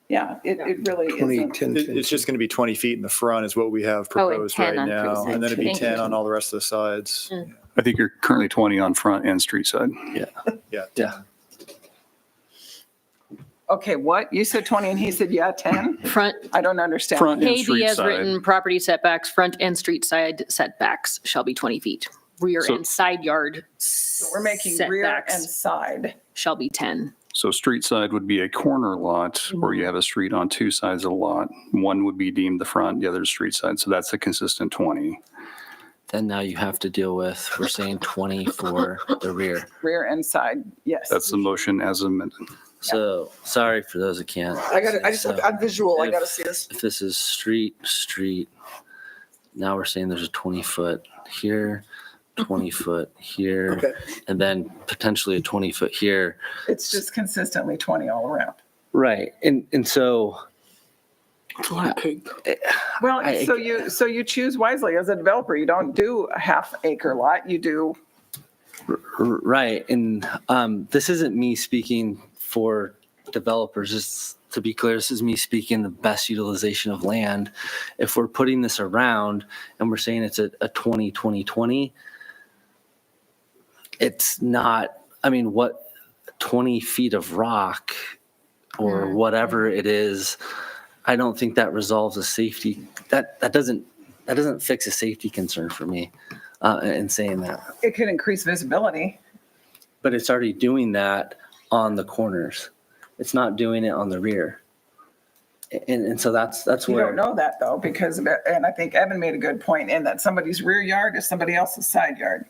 Yeah, it really 20, isn't. 10, It's just going to be 20 feet in the front is what we have Oh, and proposed 10 right on three now. sides. And then it'd be Thank 10 you. on all the rest of the sides. I think you're currently 20 on front and street side. Yeah. Yeah. Okay, what? You said 20 and he said, yeah, 10? Front, I don't understand. Front and KD street as side. written, property setbacks, front and street side setbacks shall be 20 feet. Rear So- and side yard So we're making rear and setbacks side. shall be 10. So street side would be a corner lot where you have a street on 2 sides of the lot. One would be deemed the front, the other street side. So that's a consistent 20. Then now you have to deal with, we're saying 20 for the rear. Rear and side, yes. That's the motion as amended. So sorry for those that can't. I'm visual, I If- gotta see this. If this is street, now we're saying there's a 20-foot here, 20-foot here, Okay. and then potentially a 20-foot here. It's just consistently 20 all around. Right. And so Well, I- so you choose wisely as a developer. You don't do a half acre lot. You do, right. And this isn't me speaking for developers. Just to be clear, this is me speaking the best utilization of land. If we're putting this around and we're saying it's a 20-20-20, it's not, I mean, what 20 feet of rock or whatever it is, I don't think that resolves a safety, that doesn't fix a safety concern for me in saying that. it can increase visibility. But it's already doing that on the corners. It's not doing it on the rear. And so that's You where. don't know that though, because, and I think Evan made a good point in that somebody's rear yard is somebody else's side yard.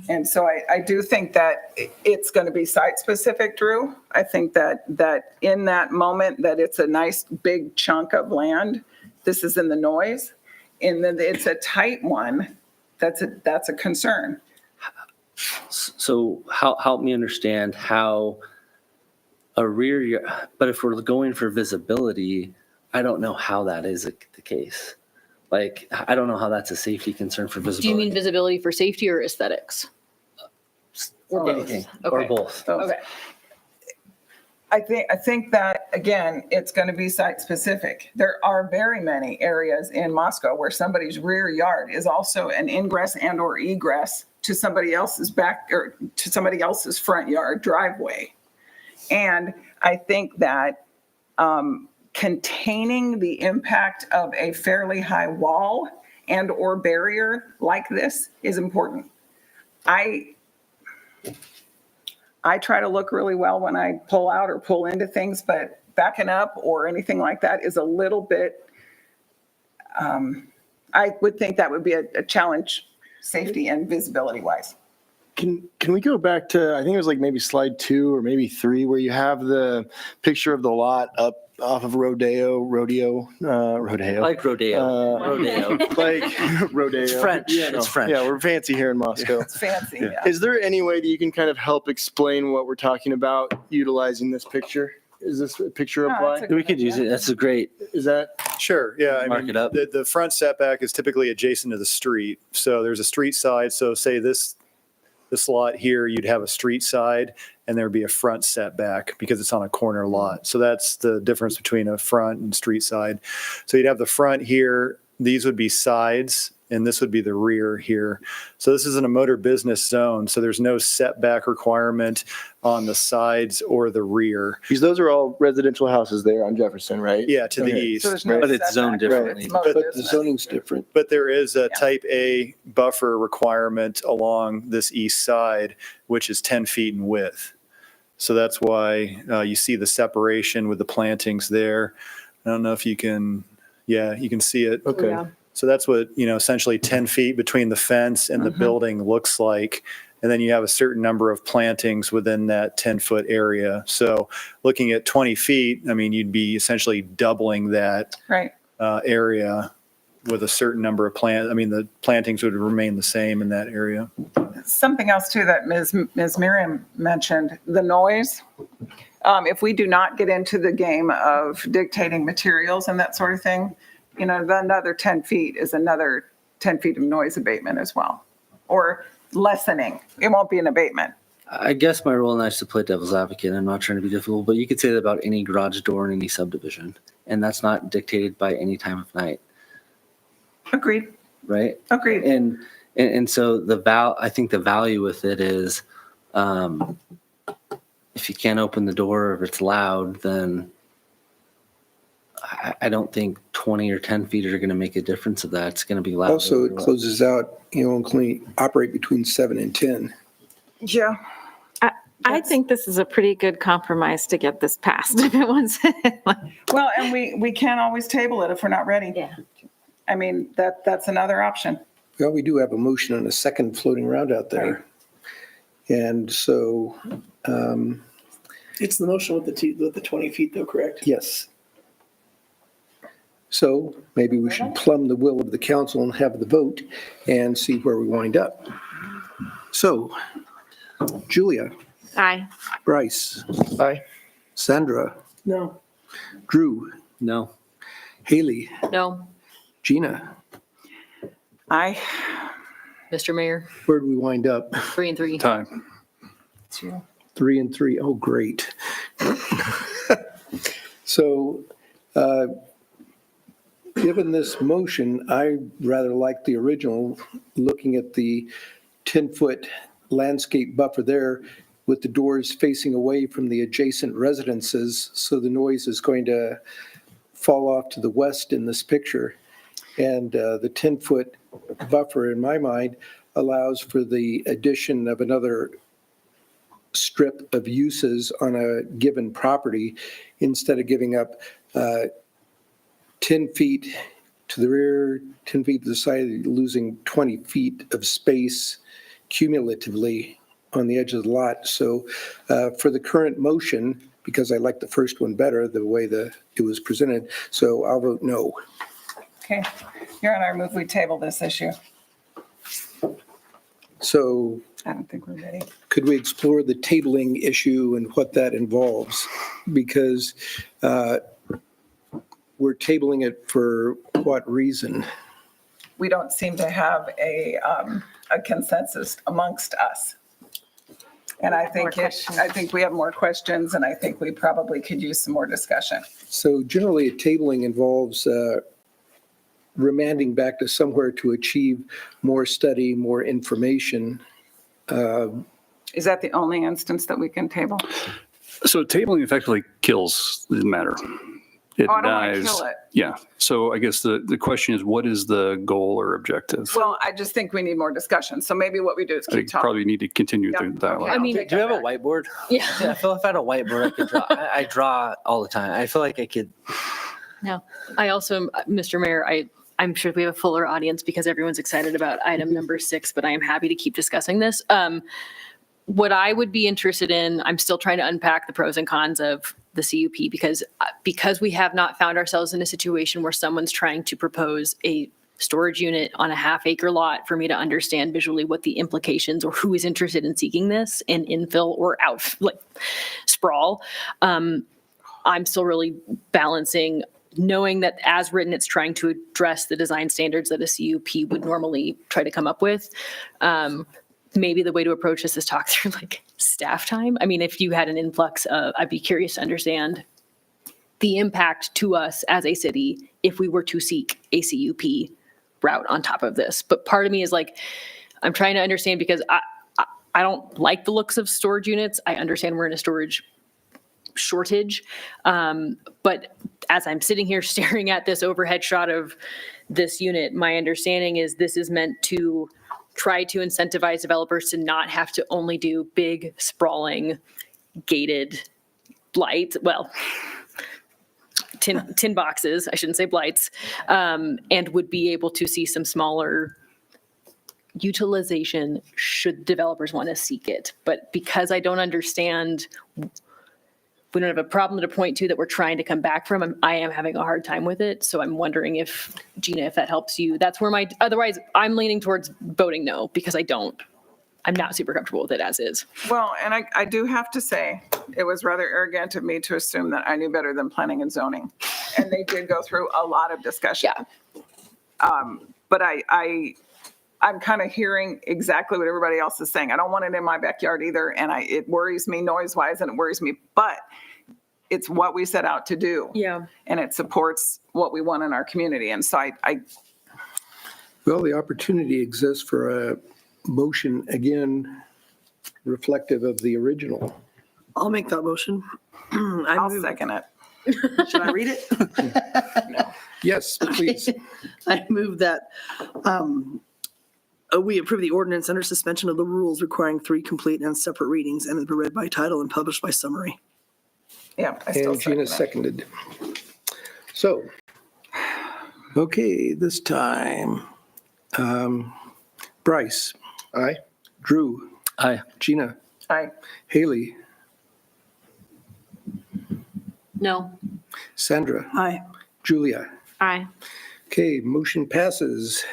And so I do think that it's going to be site specific, Drew. I think that in that moment that it's a nice big chunk of land, this is in the noise. And then it's a tight one, that's a concern. So help me understand how a rear yard, but if we're going for visibility, I don't know how that is the case. Like, I don't know how that's a safety concern for visibility. Do you mean visibility for safety or aesthetics? Or both? Anything, or Okay. both. So Okay. I think that, again, it's going to be site specific. There are very many areas in Moscow where somebody's rear yard is also an ingress and or egress to somebody else's back or to somebody else's front yard driveway. And I think that containing the impact of a fairly high wall and or barrier like this is important. I try to look really well when I pull out or pull into things, but backing up or anything like that is a little bit, I would think that would be a challenge, safety and visibility wise. Can we go back to, I think it was like maybe slide 2 or maybe 3, where you have the picture of the lot up off of Rodeo. I like rodeo. Rodeo. Like Rodeo. It's French. Yeah, It's French. Yeah, we're fancy here in Moscow. It's fancy, yeah. Is there any way that you can kind of help explain what we're talking about utilizing this picture? Is this a picture No, apply? it's a- We could use it. That's a great, Is that? Sure, yeah. I Mark mean, it up. The front setback is typically adjacent to the street. So there's a street side. So say this This lot here, you'd have a street side and there'd be a front setback because it's on a corner lot. So that's the difference between a front and street side. So you'd have the front here, these would be sides, and this would be the rear here. So this isn't a motor business zone, so there's no setback requirement on the sides or the rear. Because those are all residential houses there on Jefferson, right? Yeah, to the Okay. east. So there's no But it's zoned setback, differently. it's motor But the business. zoning's different. But there is a Yeah. type A buffer requirement along this east side, which is 10 feet in width. So that's why you see the separation with the plantings there. I don't know if you can, yeah, you can see it. Okay. So that's what, essentially 10 feet between the fence and the building looks like. And then you have a certain number of plantings within that 10-foot area. So looking at 20 feet, I mean, you'd be essentially doubling that Right. area with a certain number of the plantings would remain the same in that area. Something else too that Ms. Miriam mentioned, the noise. If we do not get into the game of dictating materials and that sort of thing, another 10 feet is another 10 feet of noise abatement as well, or lessening. It won't be an abatement. I guess my role now is to play devil's advocate. I'm not trying to be difficult, but you could say that about any garage door in any subdivision, and that's not dictated by any time of night, Agreed. right? Agreed. And so I think the value with it is, if you can't open the door or if it's loud, then I don't think 20 or 10 feet are going to make a difference of that. It's going to be loud. Also, it closes out, and can operate between 7 and 10. Yeah. I think this is a pretty good compromise to get this passed if it was. Well, and we can't always table it if we're not ready. Yeah. I mean, that's another option. Well, we do have a motion and a second floating around out there. And so, It's the motion with the 20 feet though, correct? yes. So maybe we should plumb the will of the council and have the vote and see where we wind up. So, Julia, Aye. Bryce, Aye. Sandra, No. Drew, No. Haley, No, Gina, Mr. Mayor, where do we wind up? 3 and 3. Time. 3 and 3. Oh, great. So, given this motion, I rather like the original, looking at the 10-foot landscape buffer there with the doors facing away from the adjacent residences, so the noise is going to fall off to the west in this picture. And the 10-foot buffer, in my mind, allows for the addition of another strip of uses on a given property instead of giving up 10 feet to the rear, 10 feet to the side, losing 20 feet of space cumulatively on the edge of the lot. So for the current motion, because I like the first one better, the way it was presented, so I'll vote no. Okay. Your Honor, I move we table this issue. So I don't think we're ready. could we explore the tabling issue and what that involves? Because we're tabling it for what reason? We don't seem to have a consensus amongst us. And I think we have more questions, and I think we probably could use some more discussion. So generally, a tabling involves remanding back to somewhere to achieve more study, more information. Is that the only instance that we can table? So tabling effectively kills the matter. It Oh, I don't want to dies. kill it. Yeah. So I guess the question is, what is the goal or objective? Well, I just think we need more discussion. So maybe what we do is I keep think talking. probably need to continue Yeah, the dialogue. okay. I mean, I'll take Do you have that a back. whiteboard? Yeah. I feel if I had a whiteboard, I could draw. I draw all the time. I feel like I could. I also, Mr. Mayor, I'm sure we have a fuller audience because everyone's excited about item number 6, but I am happy to keep discussing this. What I would be interested in, I'm still trying to unpack the pros and cons of the CUP because we have not found ourselves in a situation where someone's trying to propose a storage unit on a half-acre lot for me to understand visually what the implications or who is interested in seeking this in infill or out, like sprawl. I'm still really balancing knowing that as written, it's trying to address the design standards that a CUP would normally try to come up with. maybe the way to approach this is talk through like staff time. I mean, if you had an influx of, I'd be curious to understand the impact to us as a city if we were to seek a CUP route on top of this. But part of me is like, I'm trying to understand because I don't like the looks of storage units. I understand we're in a storage shortage. But as I'm sitting here staring at this overhead shot of this unit, my understanding is this is meant to try to incentivize developers to not have to only do big, sprawling, gated lights. Well, tin boxes, I shouldn't say blights, and would be able to see some smaller utilization should developers want to seek it. But because I don't understand, we don't have a problem to point to that we're trying to come back from, I am having a hard time with it. So I'm wondering if, Gina, if that helps you, that's where otherwise I'm leaning towards voting no, because I'm not super comfortable with it as is. Well, and I do have to say, it was rather arrogant of me to assume that I knew better than planning and zoning. And they did go through a lot of discussion. Yeah. But I'm kind of hearing exactly what everybody else is saying. I don't want it in my backyard either. And it worries me noise-wise and it worries me, but it's what we set out to do. Yeah. And it supports what we want in our community. And so Well, the opportunity exists for a motion, again, reflective of the original. I'll make that motion. I'll second it. Should I read it? Yes, please. I move that we approve the ordinance under suspension of the rules requiring 3 complete and separate readings and be read by title and published by summary. Yeah, I still And Gina second it. seconded. So, okay, this time, Bryce. Aye. Drew. Aye. Gina. Aye. Haley. No. Sandra. Aye. Julia. Aye. Okay, motion passes.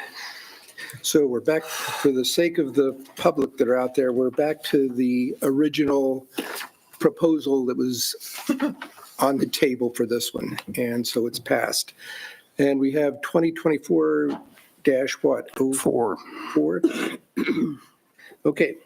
So we're back, for the sake of the public that are out there, we're back to the original proposal that was on the table for this one. And so it's passed. And we have 2024 what? 4. 4? Okay.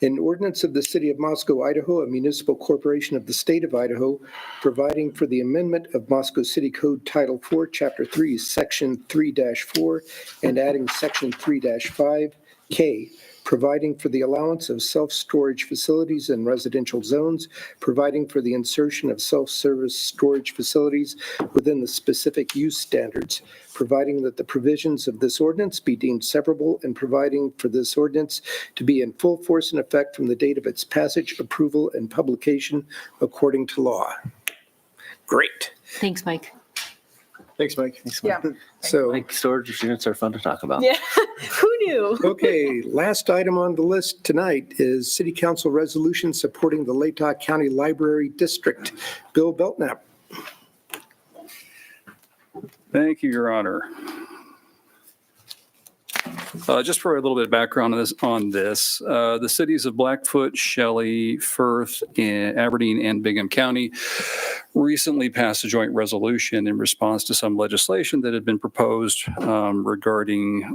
An ordinance of the City of Moscow, Idaho, a municipal corporation of the state of Idaho, providing for the amendment of Moscow City Code Title 4, Chapter 3, Section 3-4, and adding Section 3-5K, providing for the allowance of self-storage facilities in residential zones, providing for the insertion of self-service storage facilities within the specific use standards, providing that the provisions of this ordinance be deemed severable, and providing for this ordinance to be in full force and effect from the date of its passage, approval, and publication according to law. Great. Thanks, Mike. Thanks, Mike. Yeah. So, Like storage units are fun to talk about. Yeah. Who knew? okay, last item on the list tonight is City Council resolution supporting the Latah County Library District. Bill Belknap. Thank you, Your Honor. Just for a little bit of background on this, the cities of Blackfoot, Shelley, Firth, and Aberdeen, and Bingham County recently passed a joint resolution in response to some legislation that had been proposed regarding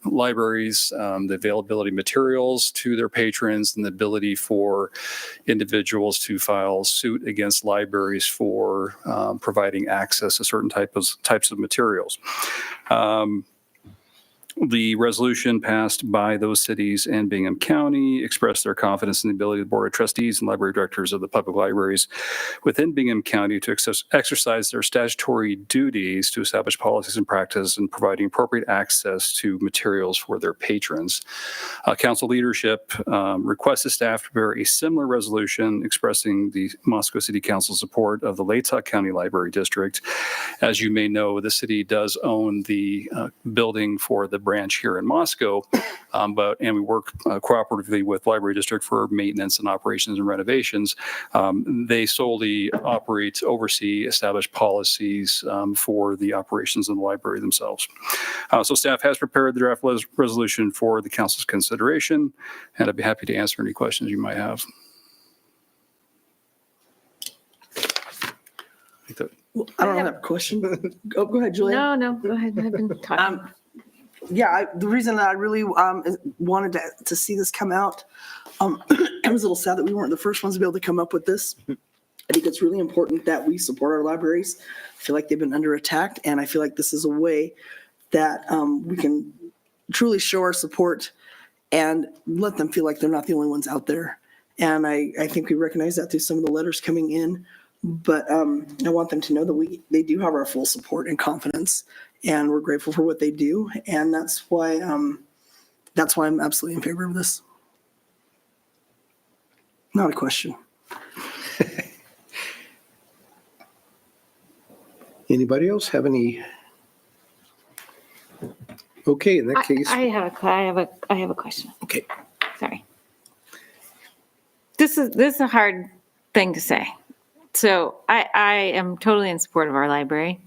libraries, the availability of materials to their patrons, and the ability for individuals to file suit against libraries for providing access to certain types of materials. The resolution passed by those cities and Bingham County expressed their confidence in the ability of the Board of Trustees and library directors of the public libraries within Bingham County to exercise their statutory duties to establish policies and practices and providing appropriate access to materials for their patrons. Council leadership requested staff prepare a similar resolution expressing the Moscow City Council support of the Latah County Library District. As you may know, the city does own the building for the branch here in Moscow, and we work cooperatively with Library District for maintenance and operations and renovations. They solely operate, oversee, establish policies for the operations of the library themselves. So staff has prepared the draft resolution for the council's consideration, and I'd be happy to answer any questions you might have. I don't have a question. Go ahead, Julia. No, go ahead. I've been talking. the reason that I really wanted to see this come out, I was a little sad that we weren't the first ones to be able to come up with this. I think it's really important that we support our libraries. I feel like they've been under attack, and I feel like this is a way that we can truly show our support and let them feel like they're not the only ones out there. And I think we recognize that through some of the letters coming in. But I want them to know that they do have our full support and confidence, and we're grateful for what they do. And that's why I'm absolutely in favor of this. Not a question. Anybody else have any? Okay, in that case. I have a question. Okay. Sorry. This is a hard thing to say. So I am totally in support of our library.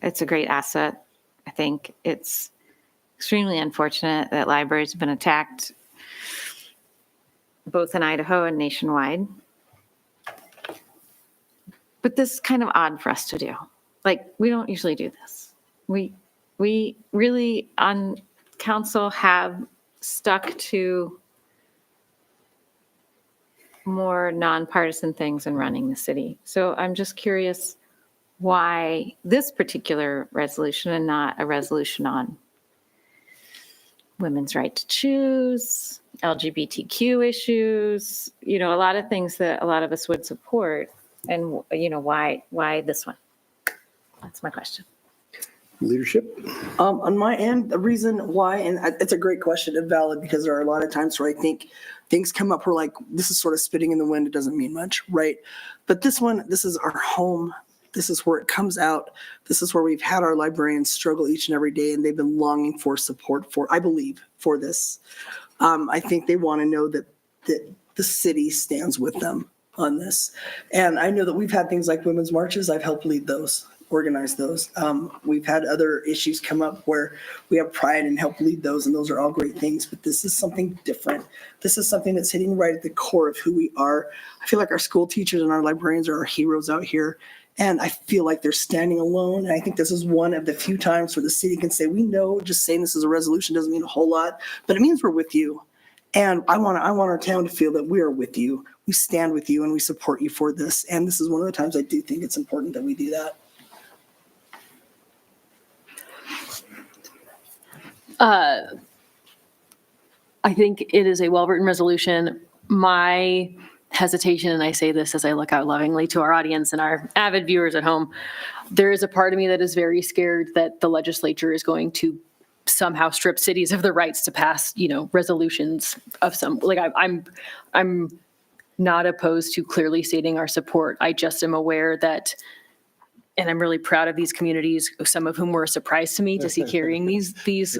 It's a great asset. I think it's extremely unfortunate that libraries have been attacked both in Idaho and nationwide. But this is kind of odd for us to do. Like, we don't usually do this. We really on council have stuck to more nonpartisan things in running the city. So I'm just curious why this particular resolution and not a resolution on women's right to choose, LGBTQ issues, a lot of things that a lot of us would support. And, why this one? That's my question. Leadership? On my end, the reason why, and it's a great question and valid, because there are a lot of times where I think things come up where like, this is sort of spitting in the wind. It doesn't mean much, right? But this is our home. This is where it comes out. This is where we've had our librarians struggle each and every day, and they've been longing for support I believe, for this. I think they want to know that the city stands with them on this. And I know that we've had things like women's marches. I've helped lead those, organize those. We've had other issues come up where we have pride and help lead those, and those are all great things. But this is something different. This is something that's hitting right at the core of who we are. I feel like our school teachers and our librarians are our heroes out here. And I feel like they're standing alone. And I think this is one of the few times where the city can say, we know just saying this is a resolution doesn't mean a whole lot, but it means we're with you. And I want our town to feel that we are with you. We stand with you and we support you for this. And this is one of the times I do think it's important that we do that. I think it is a well-written resolution. My hesitation, and I say this as I look out lovingly to our audience and our avid viewers at home, there is a part of me that is very scared that the legislature is going to somehow strip cities of the rights to pass, resolutions of some, like I'm not opposed to clearly stating our support. I just am aware that, and I'm really proud of these communities, some of whom were a surprise to me to see carrying these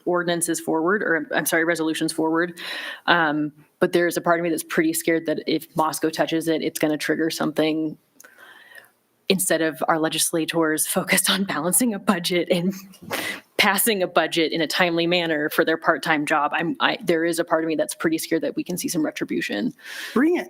ordinances forward, or I'm sorry, resolutions forward. But there's a part of me that's pretty scared that if Moscow touches it, it's going to trigger something. Instead of our legislators focused on balancing a budget and passing a budget in a timely manner for their part-time job, there is a part of me that's pretty scared that we can see some retribution. Bring it.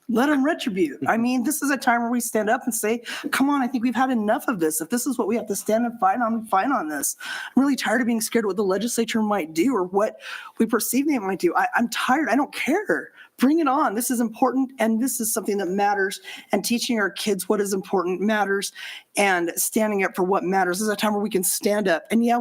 Let them retribute. I mean, this is a time where we stand up and say, come on, I think we've had enough of this. If this is what we have to stand and fight on this. I'm really tired of being scared of what the legislature might do or what we perceive they might do. I'm tired. I don't care. Bring it on. This is important, and this is something that matters, and teaching our kids what is important matters, and standing up for what matters. This is a time where we can stand up, and yeah,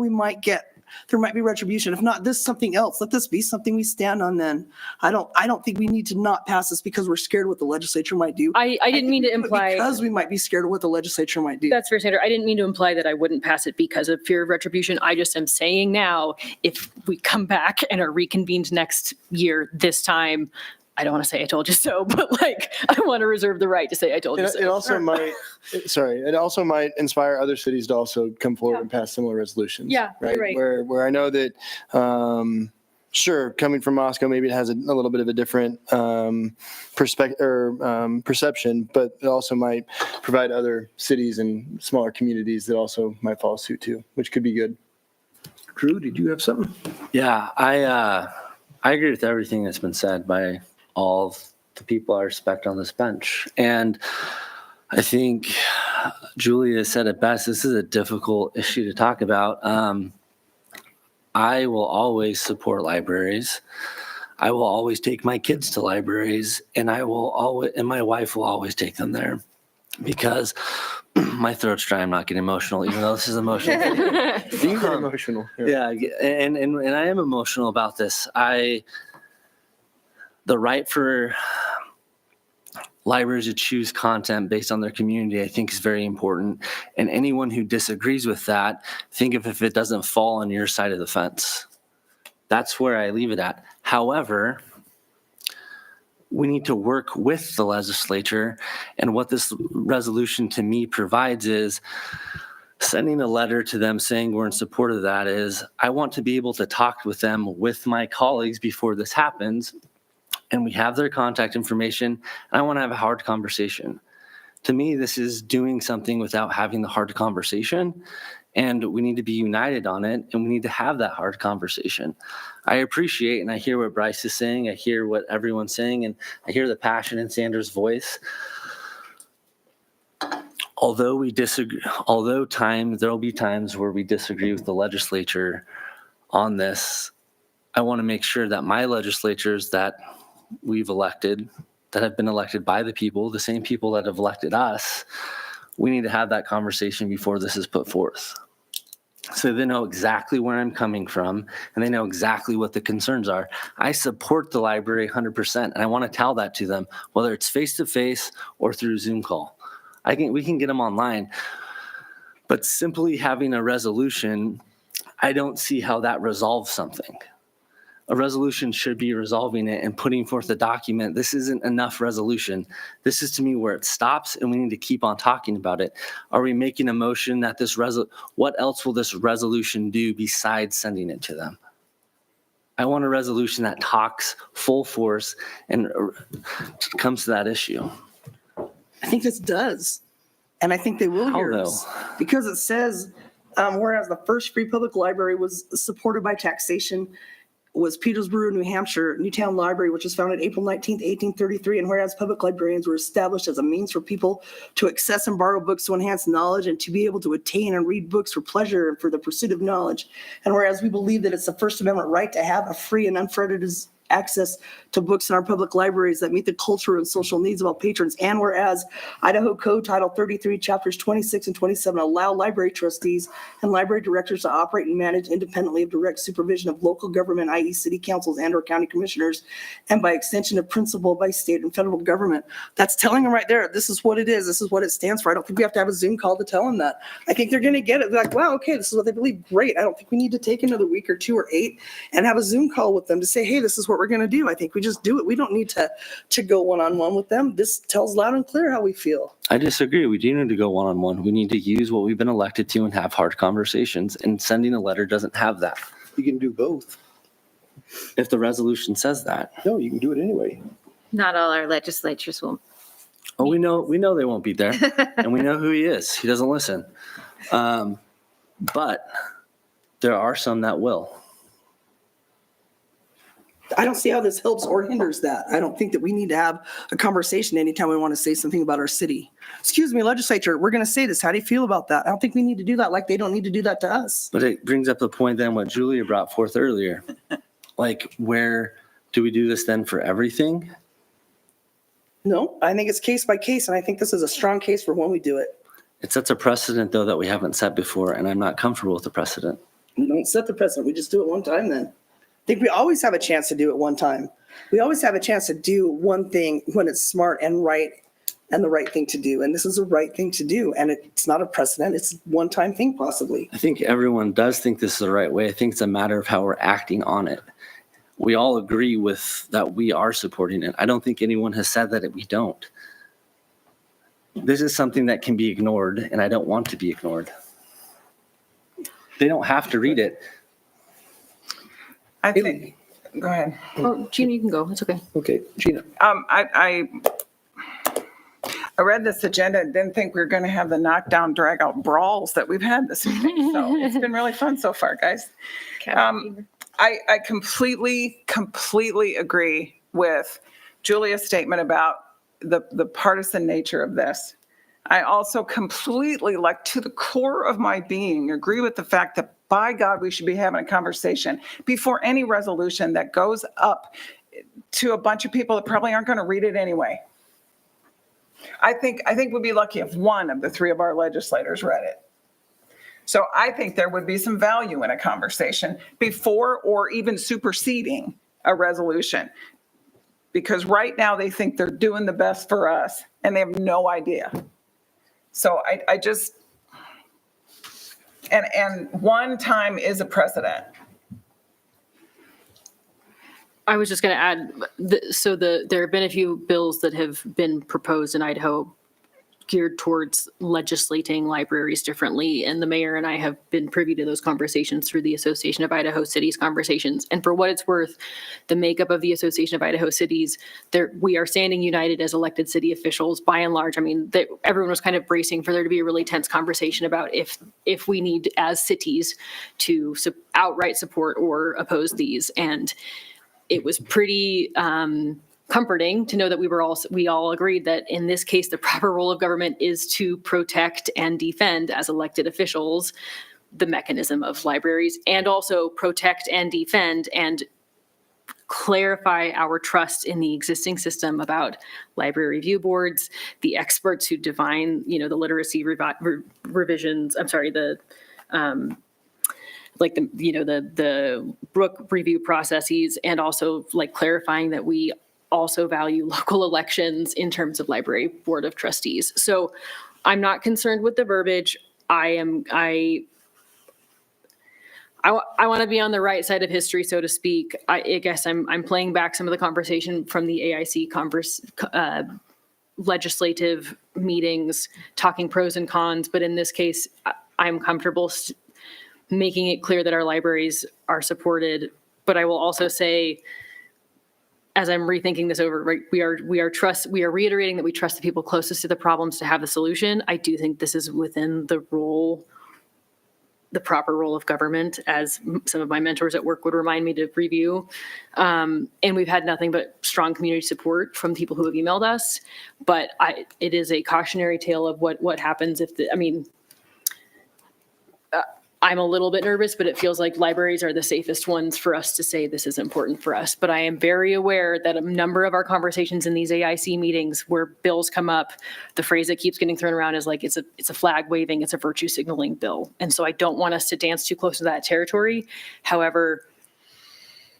there might be retribution. If not this, something else. Let this be something we stand on then. I don't think we need to not pass this because we're scared of what the legislature might do. I didn't mean to imply. Because we might be scared of what the legislature might do. That's fair, Senator. I didn't mean to imply that I wouldn't pass it because of fear of retribution. I just am saying now, if we come back and are reconvened next year, this time, I don't want to say I told you so, but I want to reserve the right to say I told you so. It also might inspire other cities to also come forward and pass similar resolutions. Yeah, right. You're right. Where I know that, sure, coming from Moscow, maybe it has a little bit of a different perspective or perception, but it also might provide other cities and smaller communities that also might follow suit too, which could be good. Drew, did you have something? Yeah, I agree with everything that's been said by all of the people I respect on this bench. And I think Julia said it best. This is a difficult issue to talk about. I will always support libraries. I will always take my kids to libraries, and my wife will always take them there because my throat's dry. I'm not getting emotional, even though this is emotional. You can get emotional. Yeah, and I am emotional about this. The right for libraries to choose content based on their community, I think, is very important. And anyone who disagrees with that, think of if it doesn't fall on your side of the fence. That's where I leave it at. However, we need to work with the legislature, and what this resolution to me provides is sending a letter to them saying we're in support of that. Is I want to be able to talk with them, with my colleagues, before this happens, and we have their contact information, and I want to have a hard conversation. To me, this is doing something without having the hard conversation, and we need to be united on it, and we need to have that hard conversation. I appreciate and I hear what Bryce is saying. I hear what everyone's saying, and I hear the passion in Sanders' voice. Although we disagree, there will be times where we disagree with the legislature on this, I want to make sure that my legislatures that we've elected, that have been elected by the people, the same people that have elected us, we need to have that conversation before this is put forth. So they know exactly where I'm coming from, and they know exactly what the concerns are. I support the library 100%, and I want to tell that to them, whether it's face-to-face or through Zoom call. We can get them online, but simply having a resolution, I don't see how that resolves something. A resolution should be resolving it and putting forth a document. This isn't enough resolution. This is to me where it stops, and we need to keep on talking about it. Are we making a motion that what else will this resolution do besides sending it to them? I want a resolution that talks full force and comes to that issue. I think this does. And I think they will hear us. Because it says, whereas the first free public library was supported by taxation, was Petersburg, New Hampshire, Newtown Library, which was founded April 19th, 1833. And whereas public librarians were established as a means for people to access and borrow books to enhance knowledge and to be able to attain and read books for pleasure and for the pursuit of knowledge. And whereas we believe that it's the First Amendment right to have a free and unfettered access to books in our public libraries that meet the cultural and social needs of all patrons. And whereas Idaho Code Title 33, Chapters 26 and 27 allow library trustees and library directors to operate and manage independently of direct supervision of local government, i.e. city councils and or county commissioners, and by extension of principle by state and federal government. That's telling them right there, this is what it is. This is what it stands for. I don't think we have to have a Zoom call to tell them that. I think they're going to get it. They're like, wow, okay, this is what they believe. Great. I don't think we need to take another week or 2 or 8 and have a Zoom call with them to say, hey, this is what we're going to do. I think we just do it. We don't need to go one-on-one with them. This tells loud and clear how we feel. I disagree. We do need to go one-on-one. We need to use what we've been elected to and have hard conversations, and sending a letter doesn't have that. You can do both. If the resolution says that. No, you can do it anyway. Not all our legislatures will. Oh, we know they won't be there, and we know who he is. He doesn't listen. But there are some that will. I don't see how this helps or hinders that. I don't think that we need to have a conversation anytime we want to say something about our city. Excuse me, legislature, we're going to say this. How do you feel about that? I don't think we need to do that, like they don't need to do that to us. But it brings up the point then what Julia brought forth earlier. Like, where do we do this then for everything? No, I think it's case by case, and I think this is a strong case for when we do it. It sets a precedent, though, that we haven't set before, and I'm not comfortable with the precedent. We don't set the precedent. We just do it one time then. I think we always have a chance to do it one time. We always have a chance to do one thing when it's smart and right and the right thing to do. And this is the right thing to do. And it's not a precedent. It's a one-time thing possibly. I think everyone does think this is the right way. I think it's a matter of how we're acting on it. We all agree with that we are supporting it. I don't think anyone has said that we don't. This is something that can be ignored, and I don't want to be ignored. They don't have to read it. I think, go ahead. Oh, Gina, you can go. It's okay. Okay, Gina. I read this agenda and didn't think we were going to have the knockdown, drag out brawls that we've had this evening. So it's been really fun so far, guys. I completely agree with Julia's statement about the partisan nature of this. I also completely, like to the core of my being, agree with the fact that by God, we should be having a conversation before any resolution that goes up to a bunch of people that probably aren't going to read it anyway. I think we'd be lucky if one of the three of our legislators read it. So I think there would be some value in a conversation before or even superseding a resolution. Because right now they think they're doing the best for us and they have no idea. So I just, and one time is a precedent. I was just going to add, there have been a few bills that have been proposed in Idaho geared towards legislating libraries differently. And the mayor and I have been privy to those conversations through the Association of Idaho Cities conversations. And for what it's worth, the makeup of the Association of Idaho Cities, we are standing united as elected city officials by and large. I mean, everyone was kind of bracing for there to be a really tense conversation about if we need as cities to outright support or oppose these. And it was pretty comforting to know that we all agreed that in this case, the proper role of government is to protect and defend as elected officials the mechanism of libraries, and also protect and defend and clarify our trust in the existing system about library review boards, the experts who define, the literacy revisions. I'm sorry, the book review processes, and also like clarifying that we also value local elections in terms of library board of trustees. So I'm not concerned with the verbiage. I want to be on the right side of history, so to speak. I guess I'm playing back some of the conversation from the AIC legislative meetings, talking pros and cons. But in this case, I'm comfortable making it clear that our libraries are supported. But I will also say, as I'm rethinking this over, right, we are reiterating that we trust the people closest to the problems to have the solution. I do think this is within the proper role of government, as some of my mentors at work would remind me to review. And we've had nothing but strong community support from people who have emailed us. But it is a cautionary tale of what happens if I'm a little bit nervous, but it feels like libraries are the safest ones for us to say this is important for us. But I am very aware that a number of our conversations in these AIC meetings where bills come up, the phrase that keeps getting thrown around is like, it's a flag waving, it's a virtue signaling bill. And so I don't want us to dance too close to that territory. However,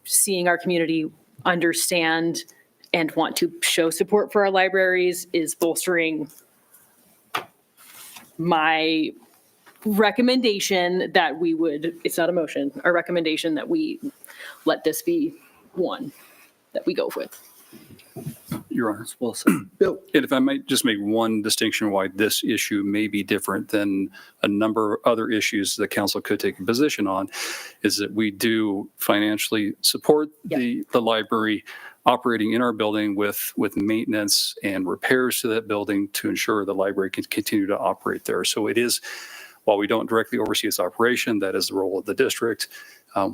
seeing our community understand and want to show support for our libraries is bolstering my recommendation that it's not a motion, a recommendation that we let this be one that we go with. Your Honor. Well said. Bill. And if I might just make one distinction why this issue may be different than a number of other issues the council could take a position on, is that we do financially support the library operating in our building with maintenance and repairs to that building to ensure the library can continue to operate there. So it is, while we don't directly oversee its operation, that is the role of the district.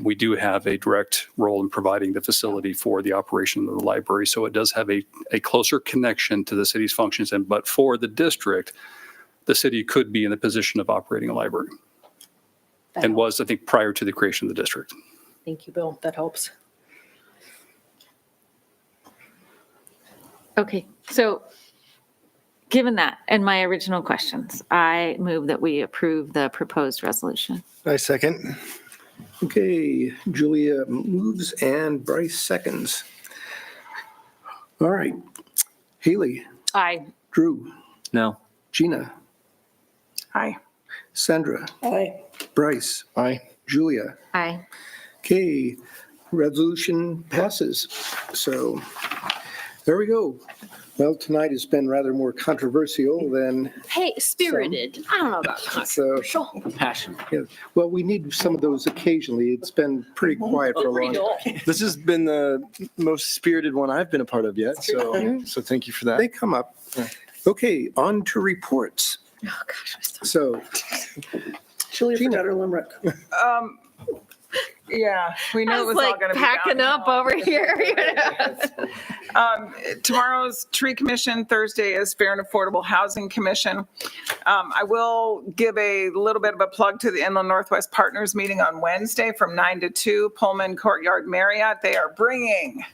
We do have a direct role in providing the facility for the operation of the library. So it does have a closer connection to the city's functions. But for the district, the city could be in the position of operating a library. And was, I think, prior to the creation of the district. Thank you, Bill. That helps. Okay, so given that and my original questions, I move that we approve the proposed resolution. I second. Okay, Julia moves and Bryce seconds. All right. Haley, Aye. Drew, No. Gina, Hi. Sandra, Aye. Bryce, Aye. Julia. Aye. Okay, resolution passes. So there we go. Well, tonight has been rather more controversial than, Hey, spirited. I don't know about controversial. Passion. yeah, well, we need some of those occasionally. It's been pretty quiet for a long time. This has been the most spirited one I've been a part of yet. So thank you for that. They come up. Okay, on to reports. Oh, gosh. So, Julia Gina. forgot her limerick. Yeah, we knew I it was was all like going to be packing downhill. up over here. Tomorrow's Tree Commission, Thursday is Fair and Affordable Housing Commission. I will give a little bit of a plug to the Inland Northwest Partners meeting on Wednesday from 9 to 2, Pullman Courtyard Marriott. They are bringing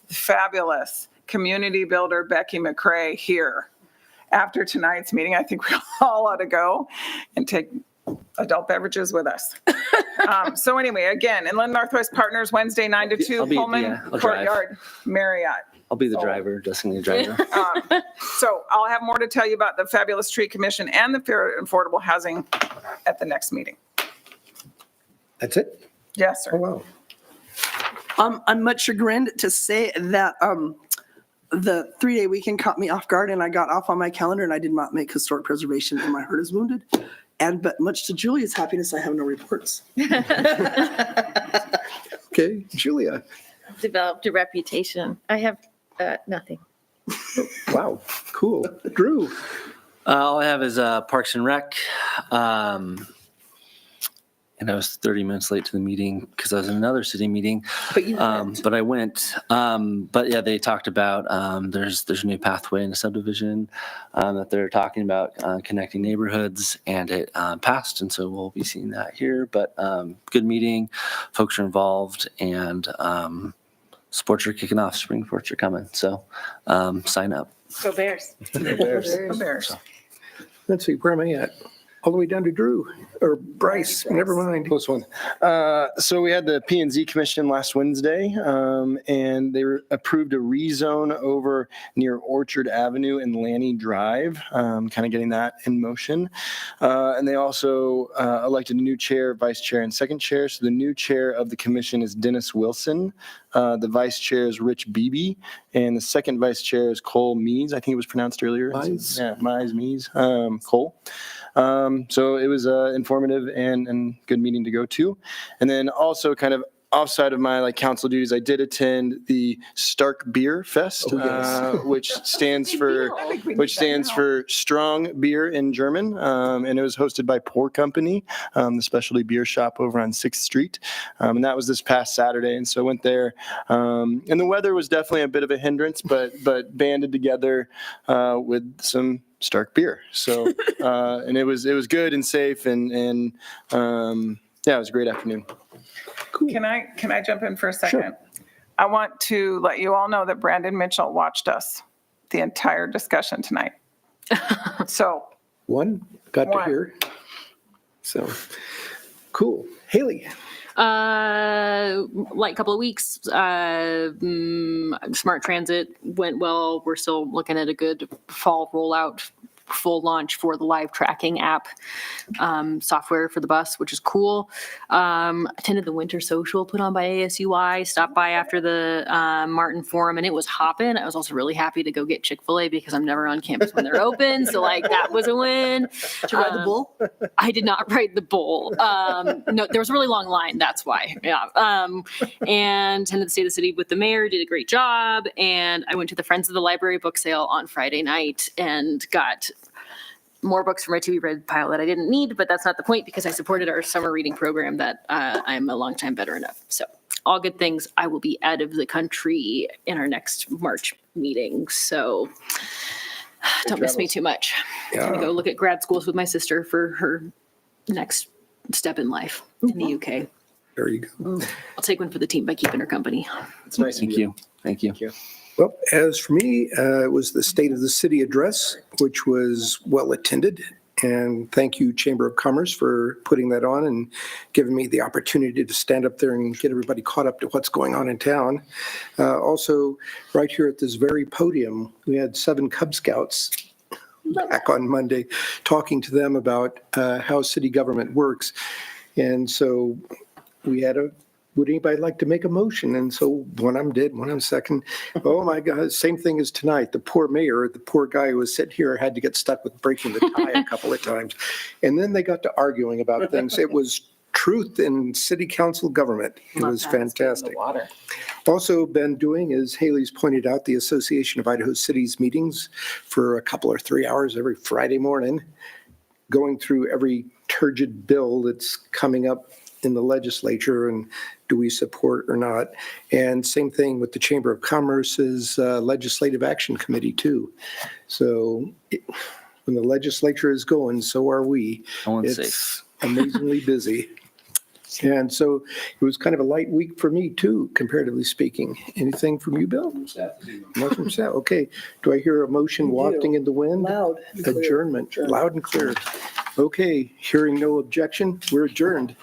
fabulous community builder Becky McCrae here. After tonight's meeting, I think we all ought to go and take adult beverages with us. So anyway, again, Inland Northwest Partners, Wednesday, 9 to 2, I'll be- Pullman yeah, I'll drive. Courtyard Marriott. I'll be the driver, designated driver. So I'll have more to tell you about the Fabulous Tree Commission and the Fair and Affordable Housing at the next meeting. That's it? Yes, Oh, sir. wow. I'm much chagrined to say that the 3-day weekend caught me off guard and I got off on my calendar and I did not make historic preservation and my heart is wounded. But much to Julia's happiness, I have no reports. Okay, Julia. Developed a reputation. I have nothing. Wow, cool. Drew. All I have is Parks and Rec. And I was 30 minutes late to the meeting because I was in another city meeting. But you But I went. But yeah, they talked about there's a new pathway in the subdivision that they're talking about connecting neighborhoods, and it passed, and so we'll be seeing that here. But good meeting, folks are involved, and sports are kicking off. Spring sports are coming, so sign up. Go Bears. Bears. Let's see, where am I at? All the way down to Drew, or Bryce, never mind. Close one. So we had the P&Z Commission last Wednesday, and they approved a rezone over near Orchard Avenue and Lanny Drive, kind of getting that in motion. And they also elected a new chair, vice chair, and second chair. So the new chair of the commission is Dennis Wilson. The vice chair is Rich Beebe, and the second vice chair is Cole Mees. I think it was pronounced earlier. Mees. Yeah, Mees. Cole. So it was informative and good meeting to go to. And then also kind of offside of my council duties, I did attend the Stark Beer Fest, which stands for strong beer in German. And it was hosted by Pour Company, the specialty beer shop over on 6th Street. And that was this past Saturday. And so I went there. And the weather was definitely a bit of a hindrance, but banded together with some Stark beer. So, and it was good and safe and yeah, it was a great afternoon. Cool. Can I jump in for a second? I want to let you all know that Brandon Mitchell watched us the entire discussion tonight. So One, got to One. hear. So, cool. Haley. Like couple of weeks, Smart Transit went well. We're still looking at a good fall rollout, full launch for the live tracking app software for the bus, which is cool. Attended the Winter Social put on by ASUI, stopped by after the Martin Forum, and it was hopping. I was also really happy to go get Chick-fil-A because I'm never on campus when they're open. So that was a win. Did you ride the bull? I did not ride the bull. No, there was a really long line. That's why. Yeah. And attended the State of the City with the mayor, did a great job. And I went to the Friends of the Library book sale on Friday night and got more books from my to-be read pile that I didn't need, but that's not the point because I supported our summer reading program that I'm a longtime veteran of. So all good things. I will be out of the country in our next March meeting. So don't miss me too much. I'm going to go look at grad schools with my sister for her next step in life in the UK. There you go. I'll take one for the team by keeping her company. It's nice. Thank you. Thank you. Well, as for me, it was the State of the City address, which was well attended. And thank you, Chamber of Commerce, for putting that on and giving me the opportunity to stand up there and get everybody caught up to what's going on in town. Also, right here at this very podium, we had 7 Cub Scouts back on Monday talking to them about how city government works. And so we had would anybody like to make a motion? And so one of them did, one of them second. Oh my God, same thing as tonight. The poor mayor, the poor guy who was sitting here had to get stuck with breaking the tie a couple of times. And then they got to arguing about things. It was truth in city council government. It was fantastic. Also been doing, as Haley's pointed out, the Association of Idaho Cities meetings for a couple or 3 hours every Friday morning, going through every turgid bill that's coming up in the legislature and do we support or not? And same thing with the Chamber of Commerce's Legislative Action Committee too. So when the legislature is going, so are we. No one's It's safe. amazingly busy. And so it was kind of a light week for me too, comparatively speaking. Anything from you, Bill? Nothing from staff. Okay. Do I hear a motion You do. wafting in the wind? Loud. and clear. Adjournment, loud and clear. Okay, hearing no objection, we're adjourned.